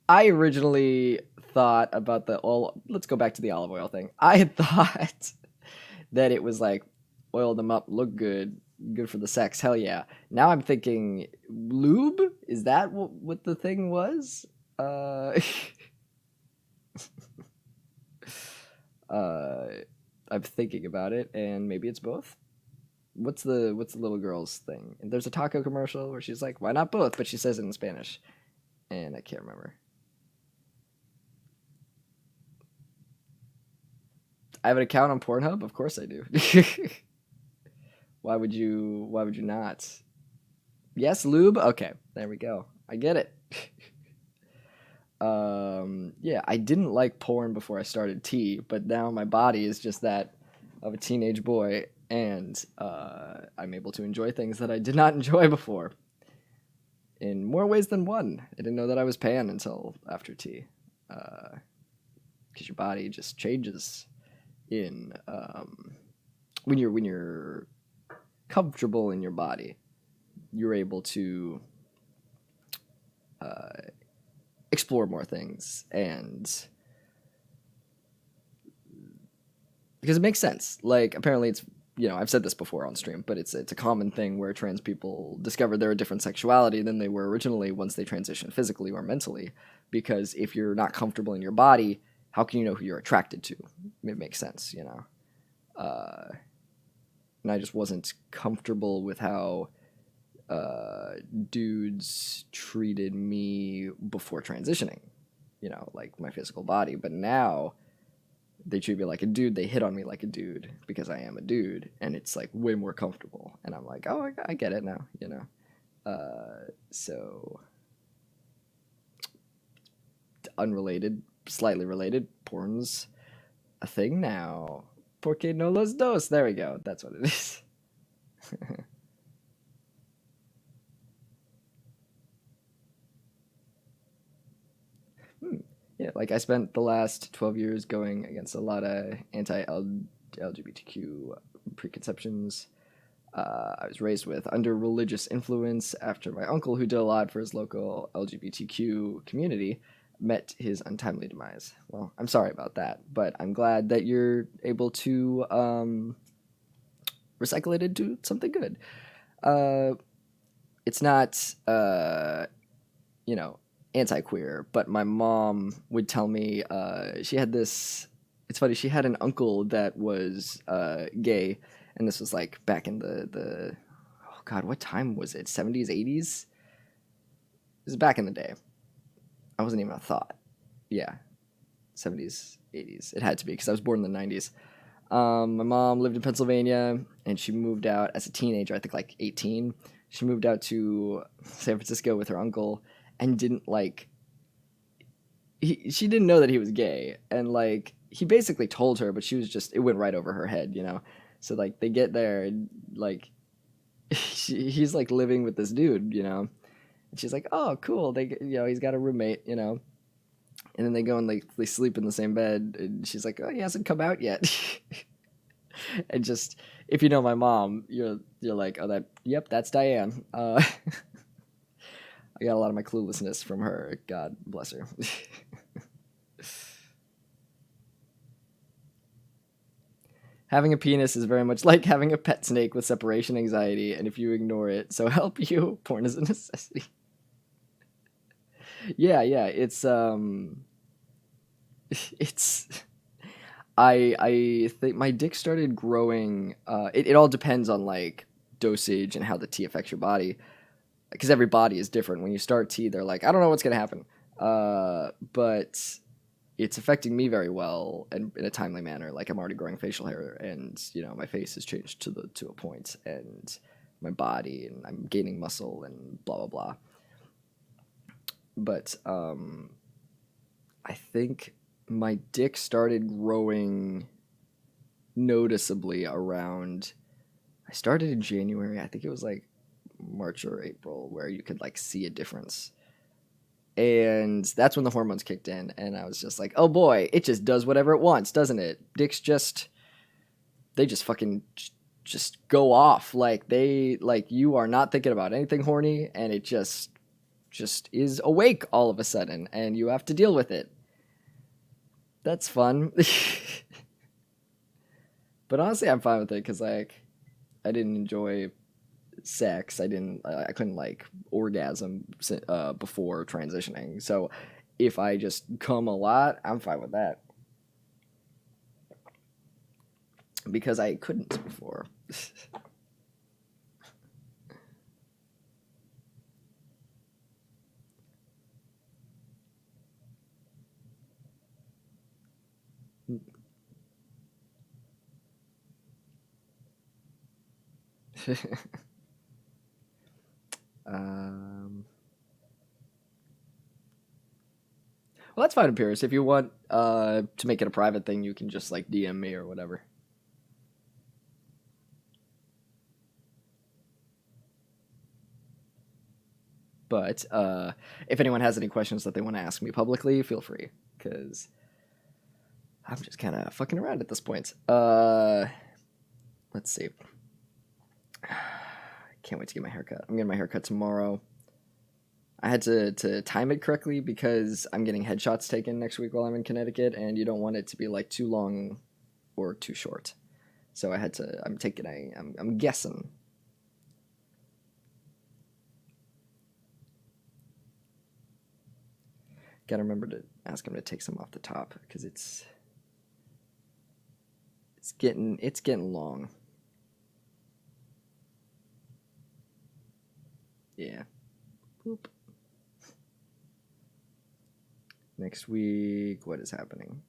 I originally thought about the oil. Let's go back to the olive oil thing. I had thought that it was like oil them up, look good, good for the sex. Hell yeah. Now I'm thinking lube. Is that what the thing was? Uh, uh, I'm thinking about it, and maybe it's both. What's the little girl's thing? And there's a taco commercial where she's like, "Why not both?" But she says it in Spanish, and I can't remember. I have an account on Pornhub. Of course I do. Why would you? Why would you not? Yes, lube. Okay, there we go. I get it. Yeah, I didn't like porn before I started T, but now my body is just that of a teenage boy, and I'm able to enjoy things that I did not enjoy before in more ways than one. I didn't know that I was pan until after T, because your body just changes in when you're comfortable in your body. You're able to uh, explore more things and because it makes sense. Like apparently it's, I've said this before on stream, but it's a common thing where trans people discover they're a different sexuality than they were originally once they transition physically or mentally. Because if you're not comfortable in your body, how can you know who you're attracted to? It makes sense, and I just wasn't comfortable with how dudes treated me before transitioning, like my physical body. But now they treat me like a dude. They hit on me like a dude because I am a dude, and it's like way more comfortable. And I'm like, oh, I get it now, So unrelated, slightly related, porn's a thing now. Porque no los dos. There we go. That's what it is. Yeah, like I spent the last 12 years going against a lot of anti-LGBTQ preconceptions. I was raised with under religious influence after my uncle, who did a lot for his local LGBTQ community, met his untimely demise. Well, I'm sorry about that, but I'm glad that you're able to recycle it into something good. It's not, anti-queer, but my mom would tell me she had this. It's funny. She had an uncle that was gay, and this was like back in the oh god, what time was it? 70s, 80s. This is back in the day. I wasn't even a thought. Yeah, 70s, 80s. It had to be because I was born in the 90s. My mom lived in Pennsylvania, and she moved out as a teenager. I think like 18. She moved out to San Francisco with her uncle, and didn't like. She didn't know that he was gay, and like he basically told her, but she was just, it went right over her head. So like they get there, and like he's like living with this dude, and she's like, oh cool, he's got a roommate, and then they go and they sleep in the same bed, and she's like, oh, he hasn't come out yet. And just, if you know my mom, you're like, oh, yep, that's Diane. I got a lot of my cluelessness from her. God bless her. Having a penis is very much like having a pet snake with separation anxiety, and if you ignore it, so help you, porn is a necessity. Yeah, it's I think my dick started growing. It all depends on like dosage and how the tea affects your body, because every body is different. When you start tea, they're like, I don't know what's gonna happen, but it's affecting me very well and in a timely manner. Like I'm already growing facial hair, and my face has changed to a point, and my body, and I'm gaining muscle, and blah blah blah. But I think my dick started growing noticeably around. I started in January. I think it was like March or April, where you could like see a difference. And that's when the hormones kicked in, and I was just like, oh boy, it just does whatever it wants, doesn't it? Dicks they just fucking just go off. Like you are not thinking about anything horny, and it just is awake all of a sudden, and you have to deal with it. That's fun. But honestly, I'm fine with it, because like I didn't enjoy sex. I couldn't like orgasm before transitioning. So if I just come a lot, I'm fine with that, because I couldn't before. um, well, that's fine, Pierce. If you want to make it a private thing, you can just like DM me or whatever. But if anyone has any questions that they want to ask me publicly, feel free, because I'm just kind of fucking around at this point. Let's see. Can't wait to get my haircut. I'm getting my haircut tomorrow. I had to time it correctly, because I'm getting headshots taken next week while I'm in Connecticut, and you don't want it to be like too long or too short. So I had to. I'm guessing. Gotta remember to ask him to take some off the top because it's getting long. Yeah. Boop. Next week, what is happening?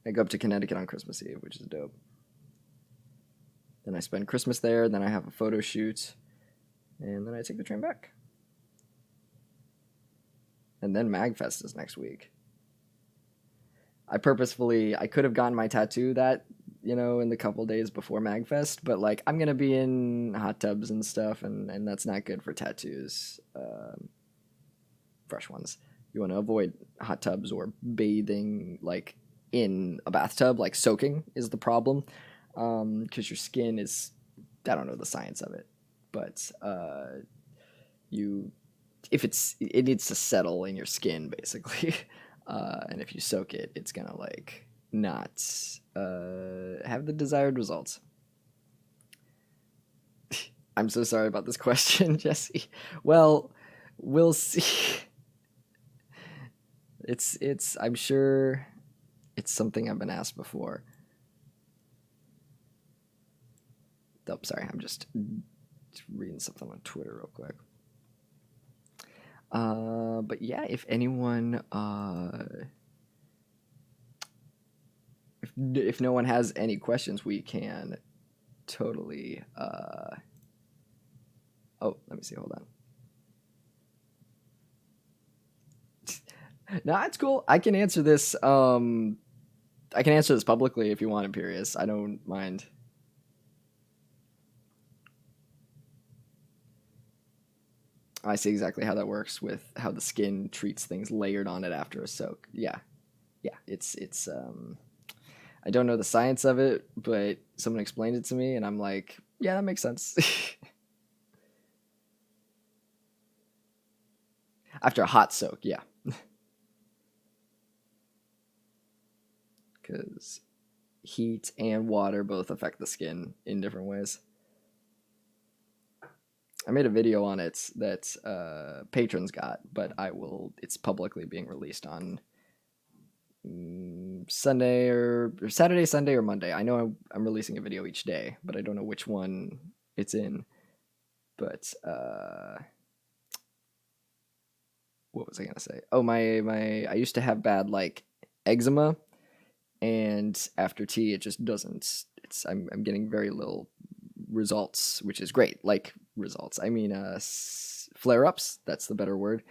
I go up to Connecticut on Christmas Eve, which is dope. Then I spend Christmas there, then I have a photo shoot, and then I take the train back. And then MagFest is next week. I could have gotten my tattoo that, in the couple days before MagFest, but like I'm gonna be in hot tubs and stuff, and that's not good for tattoos. Fresh ones. You want to avoid hot tubs or bathing like in a bathtub, like soaking is the problem, because your skin is, I don't know the science of it, but you it needs to settle in your skin basically. And if you soak it, it's gonna like not have the desired results. I'm so sorry about this question, Jesse. Well, we'll see. It's I'm sure it's something I've been asked before. Oh, sorry, I'm just reading something on Twitter real quick. But yeah, if anyone, if no one has any questions, we can totally. Oh, let me see. Hold on. No, it's cool. I can answer this. I can answer this publicly if you want, Imperious. I don't mind. I see exactly how that works with how the skin treats things layered on it after a soak. Yeah, yeah. It's. I don't know the science of it, but someone explained it to me, and I'm like, yeah, that makes sense. After a hot soak, yeah. Because heat and water both affect the skin in different ways. I made a video on it that patrons got, but it's publicly being released on Sunday or Saturday, Sunday, or Monday. I know I'm releasing a video each day, but I don't know which one it's in. But what was I gonna say? Oh, my I used to have bad like eczema, and after tea it just doesn't. I'm getting very little results, which is great. Like results, I mean flare ups. That's the better word.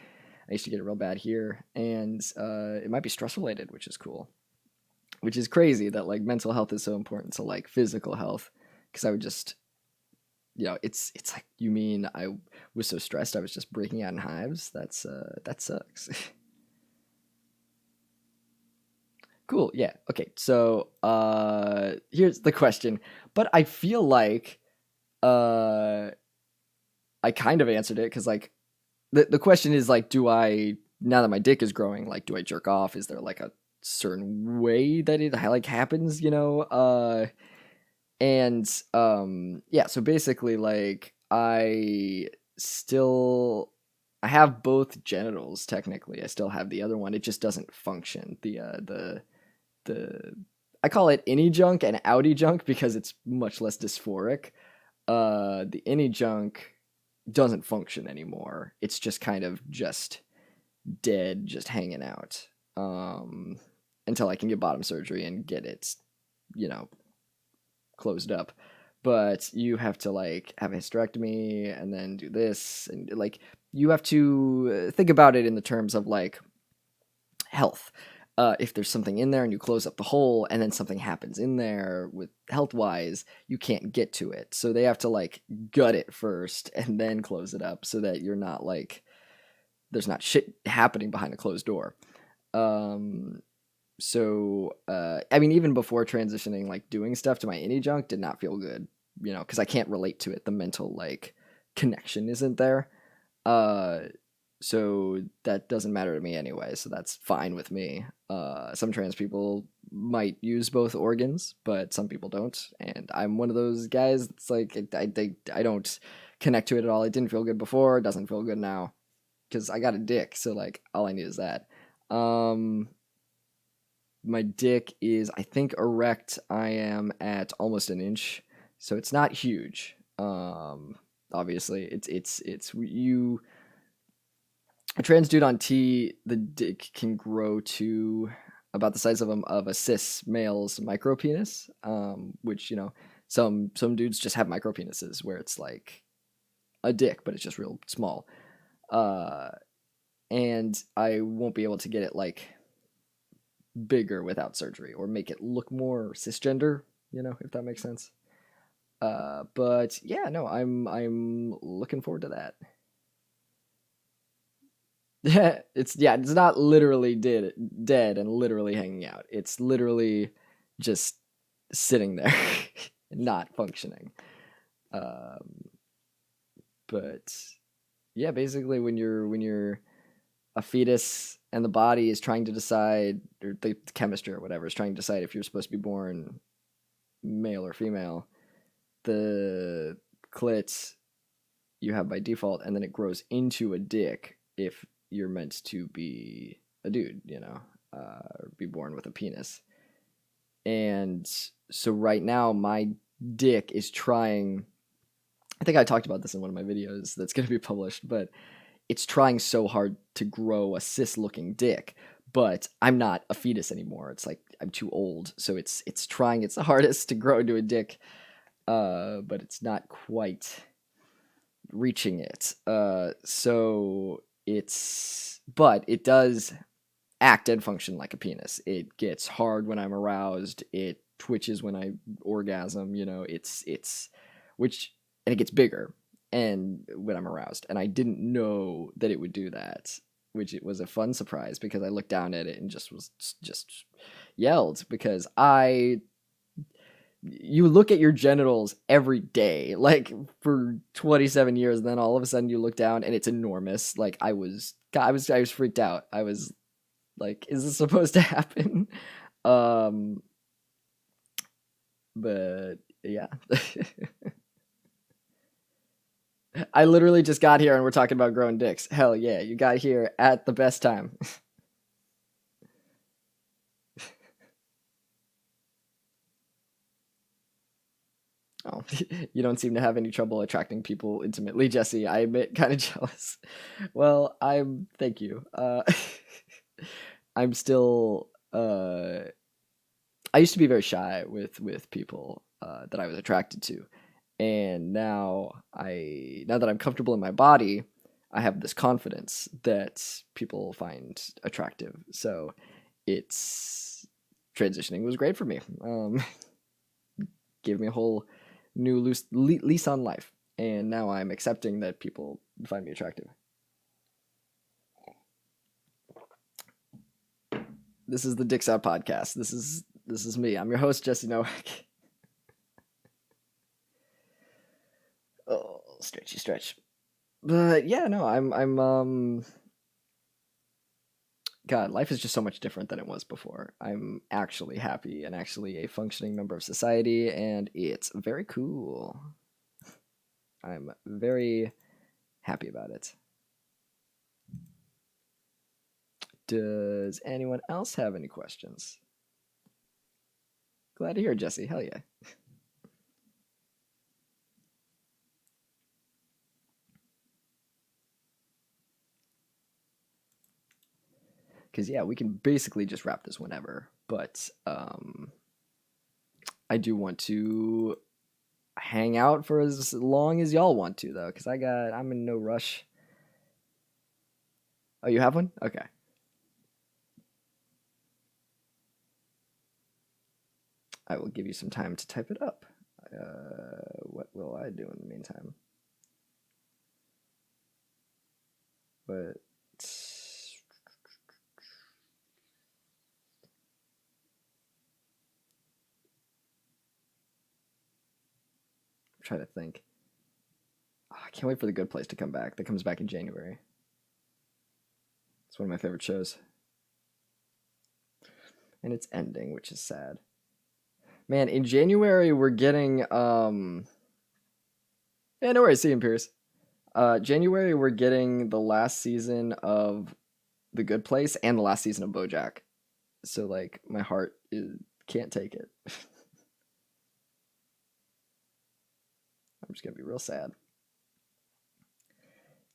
I used to get it real bad here, and it might be stress related, which is cool. Which is crazy that like mental health is so important to like physical health, because I would just, it's like, you mean I was so stressed I was just breaking out in hives? That sucks. Cool. Yeah. Okay. So here's the question, but I feel like uh I kind of answered it, because like the question is like, do I, now that my dick is growing, like, do I jerk off? Is there like a certain way that it like happens, and yeah, so basically like I have both genitals technically. I still have the other one. It just doesn't function. The I call it innie junk and outie junk because it's much less dysphoric. The innie junk doesn't function anymore. It's just kind of just dead, just hanging out, until I can get bottom surgery and get it, you know, closed up. But you have to like have a hysterectomy and then do this, and like you have to think about it in the terms of like health. If there's something in there and you close up the hole and then something happens in there with health wise, you can't get to it. So they have to like gut it first and then close it up so that you're not like, there's not shit happening behind a closed door. I mean, even before transitioning, like doing stuff to my innie junk did not feel good, because I can't relate to it. The mental like connection isn't there. Uh, So that doesn't matter to me anyway, so that's fine with me. Some trans people might use both organs, but some people don't, and I'm one of those guys that's like, I don't connect to it at all. It didn't feel good before, it doesn't feel good now, because I got a dick, so like all I need is that. Um, my dick is, I think, erect. I am at almost an inch, so it's not huge. Obviously, it's you. A trans dude on T, the dick can grow to about the size of a cis male's micro penis. Which, some dudes just have micro penises where it's like a dick, but it's just real small. Uh, and I won't be able to get it like bigger without surgery or make it look more cisgender, if that makes sense. But yeah, no, I'm looking forward to that. It's not literally dead and literally hanging out. It's literally just sitting there, not functioning. Um, but yeah, basically when you're a fetus and the body is trying to decide, or the chemistry or whatever is trying to decide if you're supposed to be born male or female, the clit you have by default, and then it grows into a dick if you're meant to be a dude, or be born with a penis. And so right now, my dick is trying. I think I talked about this in one of my videos that's going to be published, but it's trying so hard to grow a cis-looking dick. But I'm not a fetus anymore. It's like I'm too old, so it's trying its hardest to grow into a dick, but it's not quite reaching it. But it does act and function like a penis. It gets hard when I'm aroused. It twitches when I orgasm. And it gets bigger and when I'm aroused. And I didn't know that it would do that, which it was a fun surprise because I looked down at it and just yelled because you look at your genitals every day, like for 27 years, and then all of a sudden you look down and it's enormous. Like I was freaked out. I was like, is this supposed to happen? Um, but yeah. I literally just got here and we're talking about growing dicks. Hell yeah, you got here at the best time. Oh, you don't seem to have any trouble attracting people intimately, Jesse. I admit, kind of jealous. Well, thank you. I'm still. I used to be very shy with people that I was attracted to, and now that I'm comfortable in my body, I have this confidence that people find attractive. So, it's transitioning was great for me. Gave me a whole new lease on life, and now I'm accepting that people find me attractive. This is the Dicks Out podcast. This is me. I'm your host, Jesse Nowacking. Oh, stretchy stretch. But yeah, no, I'm God, life is just so much different than it was before. I'm actually happy and actually a functioning member of society, and it's very cool. I'm very happy about it. Does anyone else have any questions? Glad to hear, Jesse. Hell yeah. Because yeah, we can basically just wrap this whenever, but I do want to hang out for as long as y'all want to, though, because I'm in no rush. Oh, you have one? Okay. I will give you some time to type it up. What will I do in the meantime? But I'm trying to think. Oh, I can't wait for the Good Place to come back. That comes back in January. It's one of my favorite shows. And it's ending, which is sad. Man, in January we're getting yeah, no worries, see you, Pierce. January we're getting the last season of The Good Place and the last season of BoJack. So like my heart can't take it. I'm just gonna be real sad.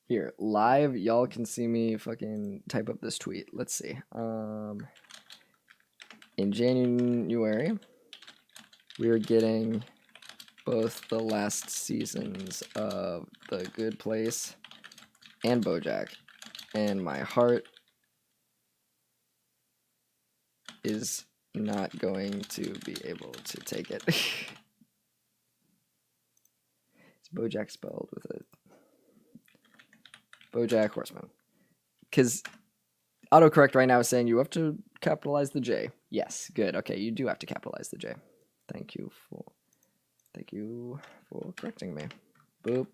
Here, live, y'all can see me fucking type up this tweet. Let's see. In January, we are getting both the last seasons of The Good Place and BoJack, and my heart is not going to be able to take it. It's BoJack spelled with a BoJack Horseman. Because autocorrect right now is saying you have to capitalize the J. Yes, good. Okay, you do have to capitalize the J. Thank you for correcting me. Boop.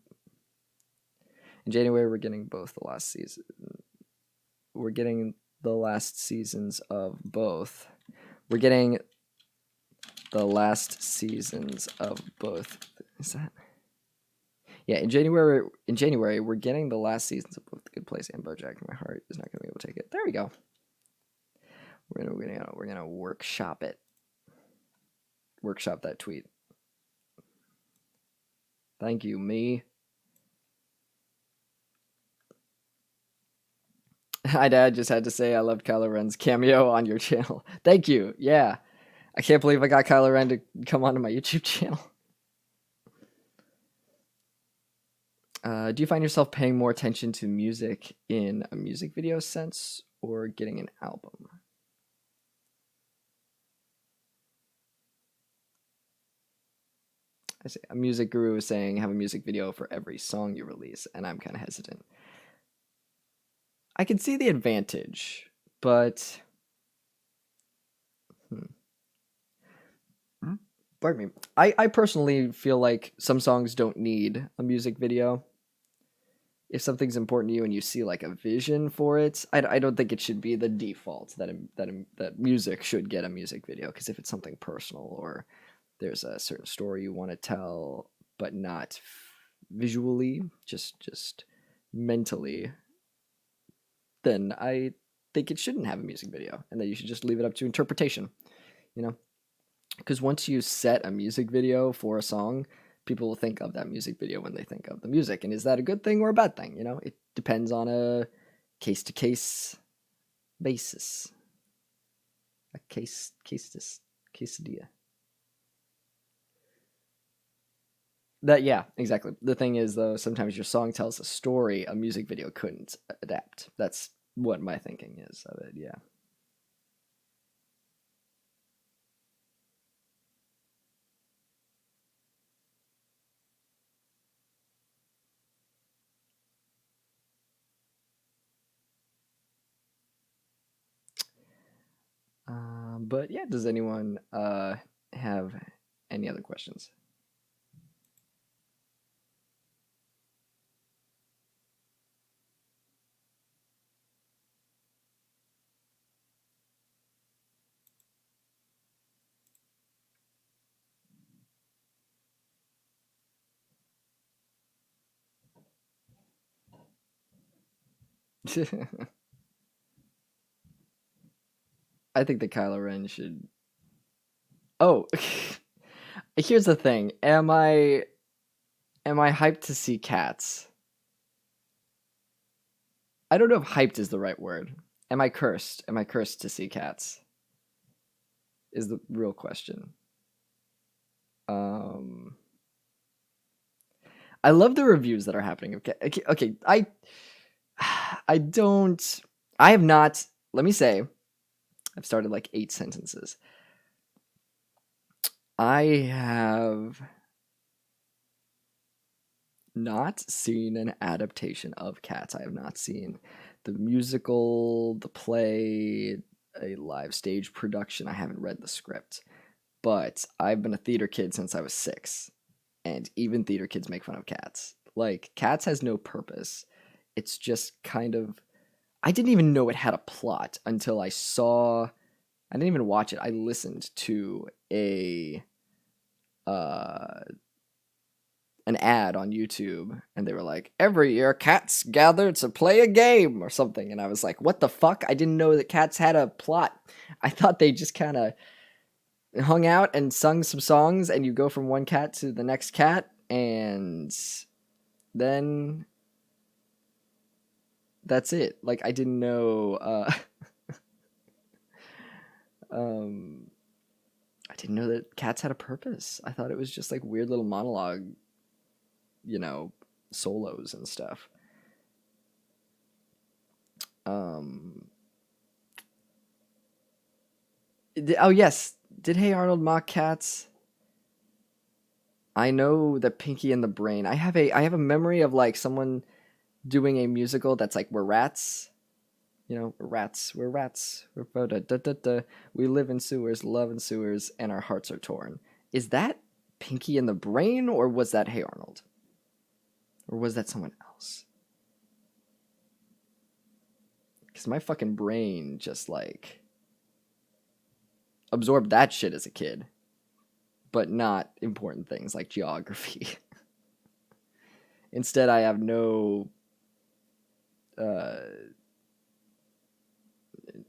In January, we're getting both the last season. We're getting the last seasons of both. We're getting the last seasons of both. Is that? Yeah, in January, we're getting the last seasons of both The Good Place and BoJack. My heart is not going to be able to take it. There we go. We're gonna workshop it. Workshop that tweet. Thank you, me. Hi, Dad. Just had to say I loved Kylo Ren's cameo on your channel. Thank you. Yeah, I can't believe I got Kylo Ren to come onto my YouTube channel. Do you find yourself paying more attention to music in a music video sense or getting an album? I say a music guru is saying have a music video for every song you release, and I'm kind of hesitant. I can see the advantage, but pardon me. I personally feel like some songs don't need a music video. If something's important to you and you see like a vision for it, I don't think it should be the default that music should get a music video. Because if it's something personal or there's a certain story you want to tell, but not visually, just mentally, then I think it shouldn't have a music video, and that you should just leave it up to interpretation. You know, because once you set a music video for a song, people will think of that music video when they think of the music. And is that a good thing or a bad thing? You know, it depends on a case-to-case basis. A quesadilla. That, yeah, exactly. The thing is, though, sometimes your song tells a story a music video couldn't adapt. That's what my thinking is of it, yeah. But yeah, does anyone have any other questions? I think that Kylo Ren should. Oh, here's the thing. Am I hyped to see Cats? I don't know if hyped is the right word. Am I cursed? Am I cursed to see Cats? Is the real question. I love the reviews that are happening. Okay, I don't. I have not. Let me say, I've started like 8 sentences. I have not seen an adaptation of Cats. I have not seen the musical, the play, a live stage production. I haven't read the script. But I've been a theater kid since I was 6. And even theater kids make fun of Cats. Like, Cats has no purpose. It's just kind of... I didn't even know it had a plot until I saw. I didn't even watch it. I listened to uh, an ad on YouTube, and they were like, "Every year, cats gather to play a game" or something, and I was like, "What the fuck?" I didn't know that cats had a plot. I thought they just kind of hung out and sung some songs, and you go from one cat to the next cat, and then that's it. Like, I didn't know. Um, I didn't know that cats had a purpose. I thought it was just like weird little monologue, you know, solos and stuff. Um, oh yes, did Hey Arnold mock cats? I know that Pinky and the Brain. I have a memory of like someone doing a musical that's like we're rats. You know, we're rats. We're rats. We're da, da, da, da. We live in sewers, love in sewers, and our hearts are torn. Is that Pinky and the Brain, or was that Hey Arnold? Or was that someone else? Because my fucking brain just like absorbed that shit as a kid, but not important things like geography. Instead, I have uh,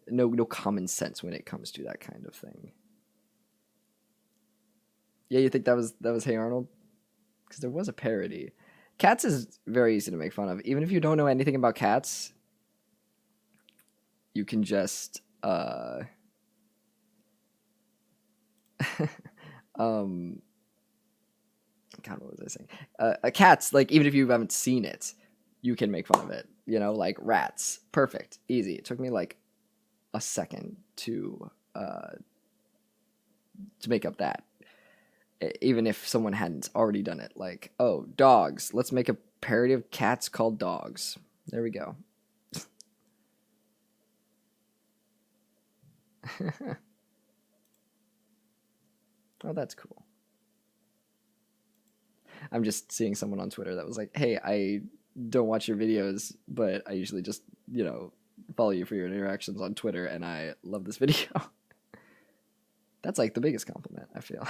no common sense when it comes to that kind of thing. Yeah, you think that was Hey Arnold? Because there was a parody. Cats is very easy to make fun of. Even if you don't know anything about cats, you can just um God, what was I saying? Cats, like even if you haven't seen it, you can make fun of it. You know, like rats, perfect, easy. It took me like a second to make up that, even if someone hadn't already done it. Like, oh, dogs. Let's make a parody of cats called Dogs. There we go. Oh, that's cool. I'm just seeing someone on Twitter that was like, "Hey, I don't watch your videos, but I usually just, follow you for your interactions on Twitter, and I love this video." That's like the biggest compliment, I feel.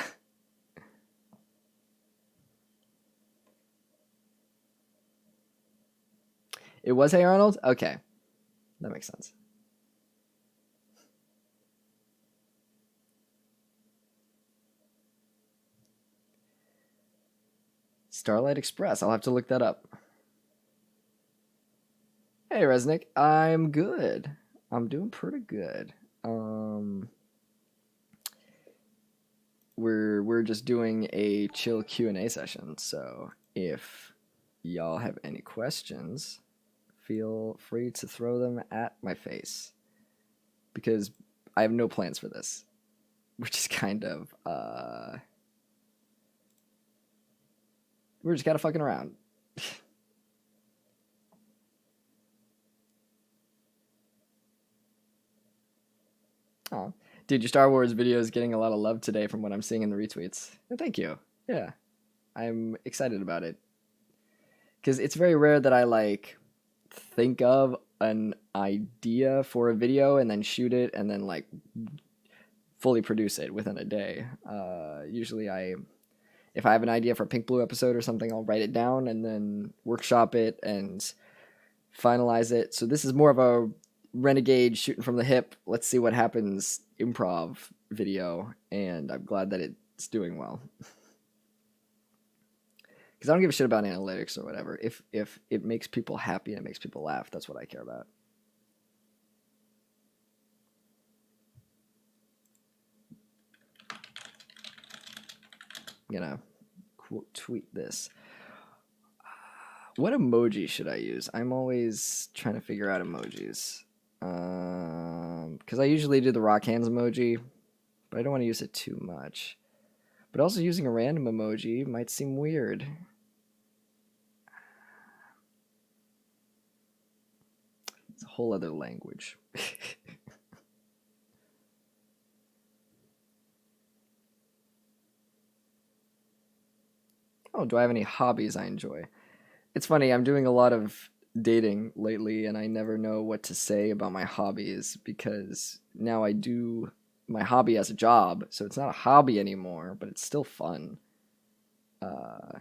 It was Hey Arnold? Okay. That makes sense. Starlight Express. I'll have to look that up. Hey, Resnick. I'm good. I'm doing pretty good. We're just doing a chill Q&A session, so if y'all have any questions, feel free to throw them at my face, because I have no plans for this, which is kind of we're just kind of fucking around. Oh, dude, your Star Wars video is getting a lot of love today from what I'm seeing in the retweets. Thank you. Yeah, I'm excited about it because it's very rare that I like think of an idea for a video and then shoot it and then like fully produce it within a day. Usually if I have an idea for a Pink Blue episode or something, I'll write it down and then workshop it and finalize it. So this is more of a renegade shooting from the hip. Let's see what happens improv video, and I'm glad that it's doing well. Because I don't give a shit about analytics or whatever. If it makes people happy and it makes people laugh, that's what I care about. I'm gonna tweet this. What emoji should I use? I'm always trying to figure out emojis. Because I usually do the rock hands emoji, but I don't want to use it too much. But also using a random emoji might seem weird. It's a whole other language. Oh, do I have any hobbies I enjoy? It's funny, I'm doing a lot of dating lately, and I never know what to say about my hobbies because now I do my hobby as a job, so it's not a hobby anymore, but it's still fun. Uh,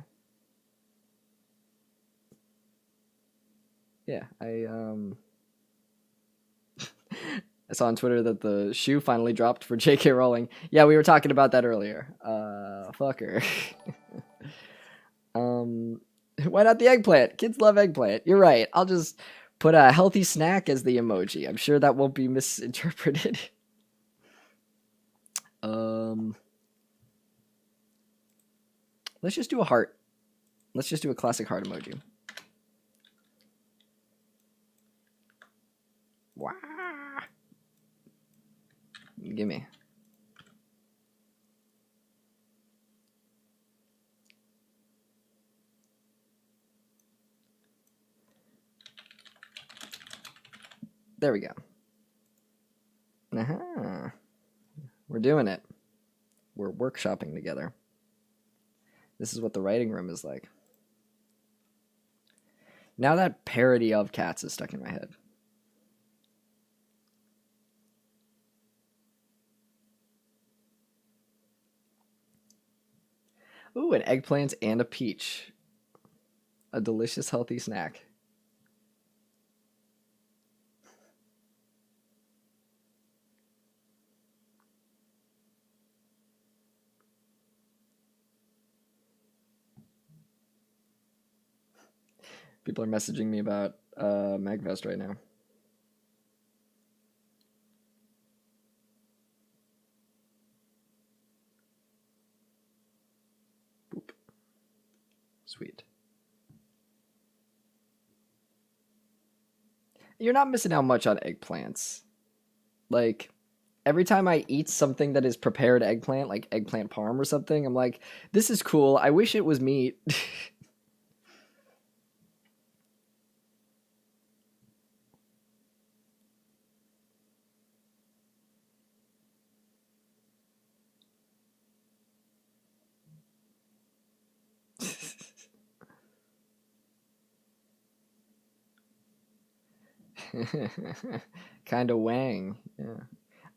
yeah, I saw on Twitter that the shoe finally dropped for J.K. Rowling. Yeah, we were talking about that earlier. Fucker. um, why not the eggplant? Kids love eggplant. You're right. I'll just put a healthy snack as the emoji. I'm sure that won't be misinterpreted. um, let's just do a heart. Let's just do a classic heart emoji. Wow. Gimme. There we go. Uh-huh. We're doing it. We're workshopping together. This is what the writing room is like. Now that parody of cats is stuck in my head. Ooh, an eggplant and a peach. A delicious, healthy snack. People are messaging me about MagFest right now. Boop. Sweet. You're not missing out much on eggplants. Like, every time I eat something that is prepared eggplant, like eggplant parm or something, I'm like, this is cool. I wish it was meat. Kind of wang. Yeah.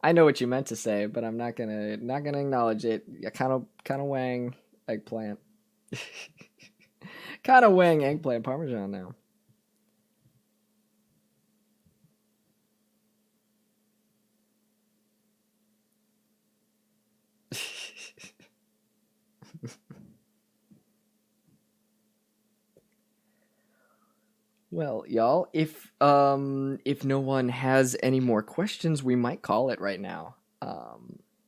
I know what you meant to say, but I'm not gonna acknowledge it. Yeah, kind of wang eggplant. Kind of wang eggplant parmesan now. Well, y'all, if no one has any more questions, we might call it right now.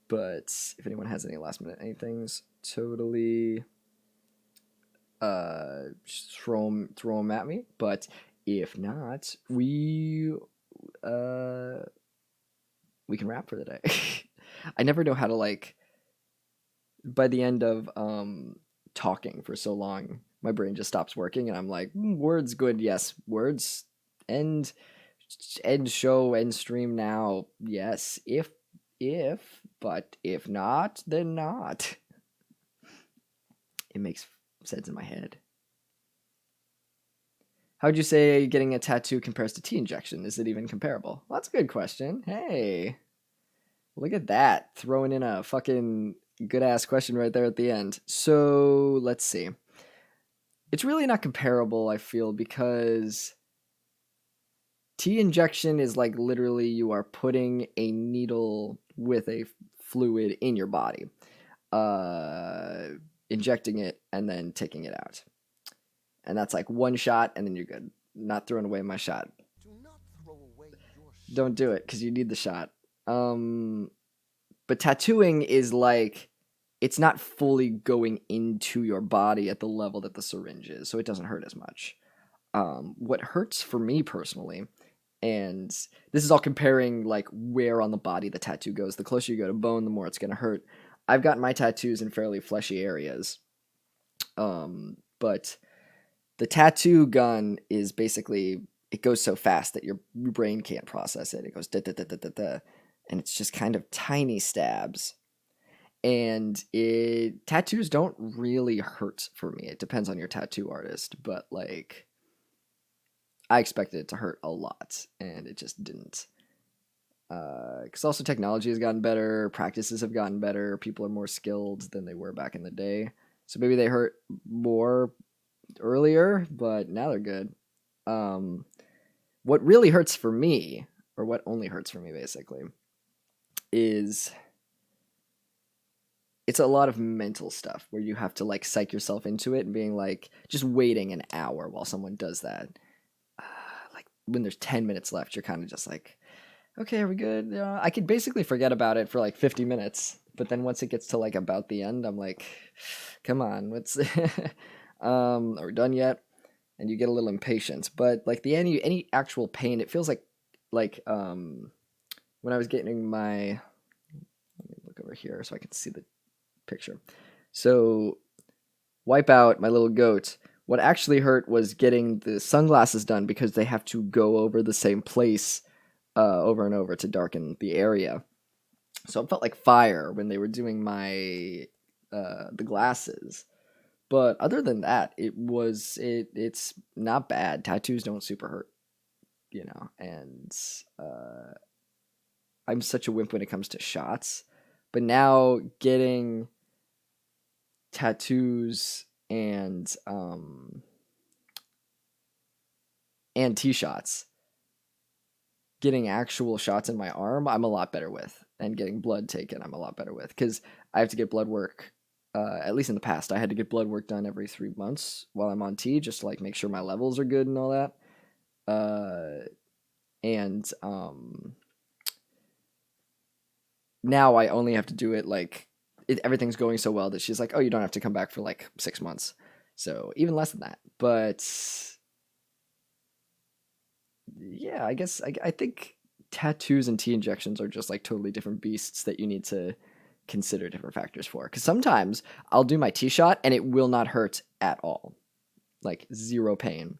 But if anyone has any last minute anythings, totally just throw them at me. But if not, uh we can wrap for the day. I never know how to like by the end of talking for so long, my brain just stops working and I'm like, words good, yes. Words end end show, end stream now. Yes. If but if not, then not. It makes sense in my head. How would you say getting a tattoo compares to tea injection? Is it even comparable? Well, that's a good question. Hey, look at that. Throwing in a fucking good ass question right there at the end. So let's see. It's really not comparable, I feel, because tea injection is like literally you are putting a needle with a fluid in your body, uh, injecting it and then taking it out. And that's like one shot and then you're good. Not throwing away my shot. Do not throw away your Don't shot. do it because you need the shot. Um, but tattooing is like it's not fully going into your body at the level that the syringe is, so it doesn't hurt as much. What hurts for me personally, and this is all comparing like where on the body the tattoo goes. The closer you go to bone, the more it's gonna hurt. I've gotten my tattoos in fairly fleshy areas, but the tattoo gun is basically it goes so fast that your brain can't process it. It goes da da da da da da, and it's just kind of tiny stabs. And it tattoos don't really hurt for me. It depends on your tattoo artist, but like I expected it to hurt a lot, and it just didn't. Because also technology has gotten better, practices have gotten better, people are more skilled than they were back in the day. So maybe they hurt more earlier, but now they're good. Um, what really hurts for me, or what only hurts for me basically, is it's a lot of mental stuff where you have to like psych yourself into it and being like just waiting an hour while someone does that. Uh, like when there's 10 minutes left, you're kind of just like, okay, are we good? Yeah, I could basically forget about it for like 50 minutes. But then once it gets to like about the end, I'm like, come on, what's are we done yet? And you get a little impatient. But like the any actual pain, it feels like when I was getting my, let me look over here so I can see the picture. So wipe out my little goat. What actually hurt was getting the sunglasses done because they have to go over the same place over and over to darken the area. So it felt like fire when they were doing my the glasses. But other than that, it's not bad. Tattoos don't super hurt, you know. And I'm such a wimp when it comes to shots. But now getting tattoos and tee shots, getting actual shots in my arm, I'm a lot better with, and getting blood taken, I'm a lot better with, because I have to get blood work. At least in the past, I had to get blood work done every 3 months while I'm on T, just to like make sure my levels are good and all that. And now I only have to do it like everything's going so well that she's like, "Oh, you don't have to come back for like 6 months." So even less than that. But yeah, I guess I think tattoos and T injections are just like totally different beasts that you need to consider different factors for. Because sometimes I'll do my T shot and it will not hurt at all, like zero pain.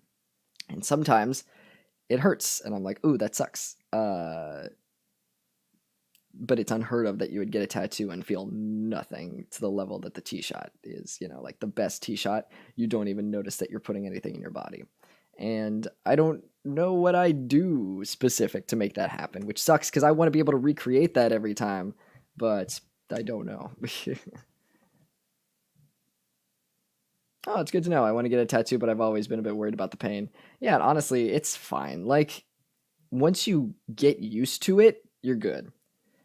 And sometimes it hurts and I'm like, ooh, that sucks. But it's unheard of that you would get a tattoo and feel nothing to the level that the T shot is. You know, like the best T shot, you don't even notice that you're putting anything in your body. And I don't know what I do specific to make that happen, which sucks because I want to be able to recreate that every time, but I don't know. Oh, it's good to know. I want to get a tattoo, but I've always been a bit worried about the pain. Yeah, and honestly, it's fine. Like, once you get used to it, you're good.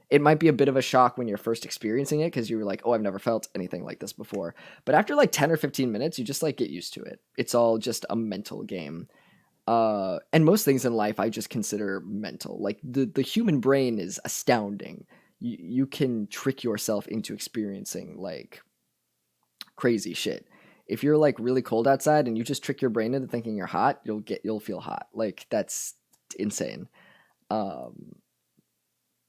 It might be a bit of a shock when you're first experiencing it because you're like, oh, I've never felt anything like this before. But after like 10 or 15 minutes, you just like get used to it. It's all just a mental game. And most things in life I just consider mental. Like the human brain is astounding. You can trick yourself into experiencing like crazy shit. If you're like really cold outside and you just trick your brain into thinking you're hot, you'll feel hot. Like that's insane. Um,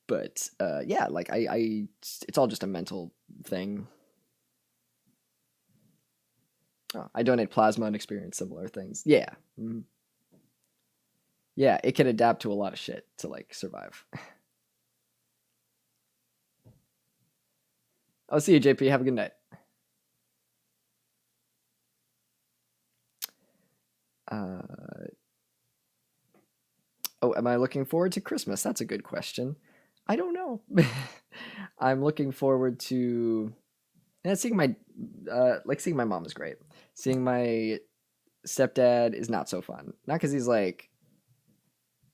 but yeah, like it's all just a mental thing. Oh, I donate plasma and experience similar things. Yeah. Mhm. Yeah, it can adapt to a lot of shit to like survive. I'll see you, JP. Have a good night. Uh, oh, am I looking forward to Christmas? That's a good question. I don't know. I'm looking forward to seeing my seeing my mom is great. Seeing my stepdad is not so fun. Not because he's like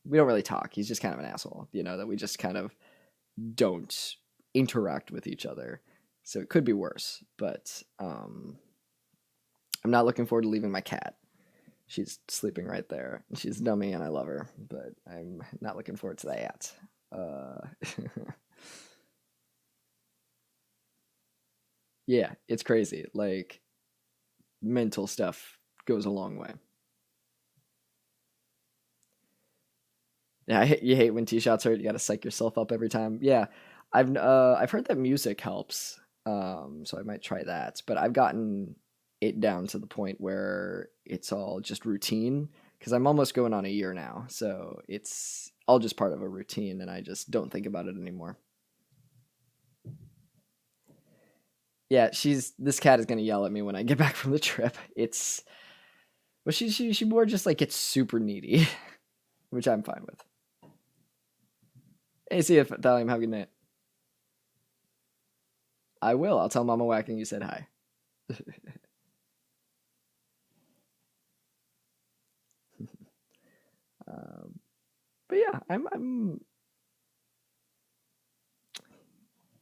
we don't really talk. He's just kind of an asshole, you know, that we just kind of don't interact with each other. So it could be worse, but I'm not looking forward to leaving my cat. She's sleeping right there. She's dummy and I love her, but I'm not looking forward to that. Uh, yeah, it's crazy. Like mental stuff goes a long way. Yeah, you hate when tee shots hurt. You got to psych yourself up every time. Yeah, I've heard that music helps. So I might try that. But I've gotten it down to the point where it's all just routine because I'm almost going on a year now. So it's all just part of a routine, and I just don't think about it anymore. Yeah, she's this cat is gonna yell at me when I get back from the trip. It's Well, she more just like gets super needy, which I'm fine with. Hey, see if Thallium, have a good night. I will. I'll tell Mama Whacking you said hi. um, but yeah, I'm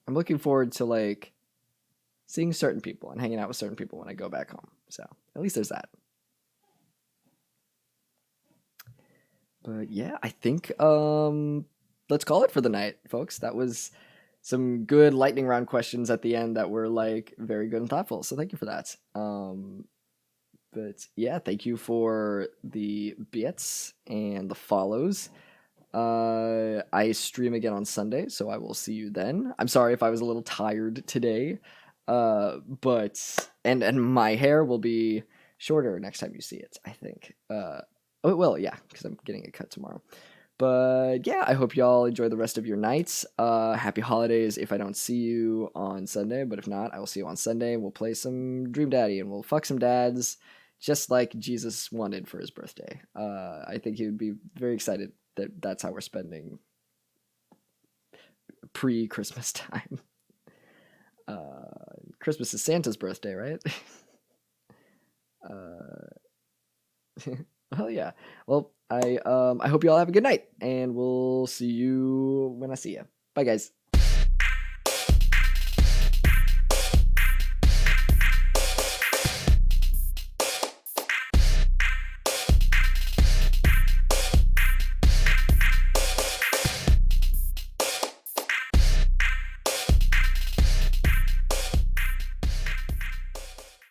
looking forward to like seeing certain people and hanging out with certain people when I go back home. So at least there's that. But yeah, I think let's call it for the night, folks. That was some good lightning round questions at the end that were like very good and thoughtful. So thank you for that. But yeah, thank you for the bits and the follows. I stream again on Sunday, so I will see you then. I'm sorry if I was a little tired today. But and my hair will be shorter next time you see it, I think. Oh, it will, yeah, because I'm getting it cut tomorrow. But yeah, I hope y'all enjoy the rest of your nights. Happy holidays if I don't see you on Sunday, but if not, I will see you on Sunday. We'll play some Dream Daddy and we'll fuck some dads, just like Jesus wanted for his birthday. I think he would be very excited that that's how we're spending pre-Christmas time. Christmas is Santa's birthday, right? Oh yeah. Well, I hope you all have a good night, and we'll see you when I see you. Bye, guys.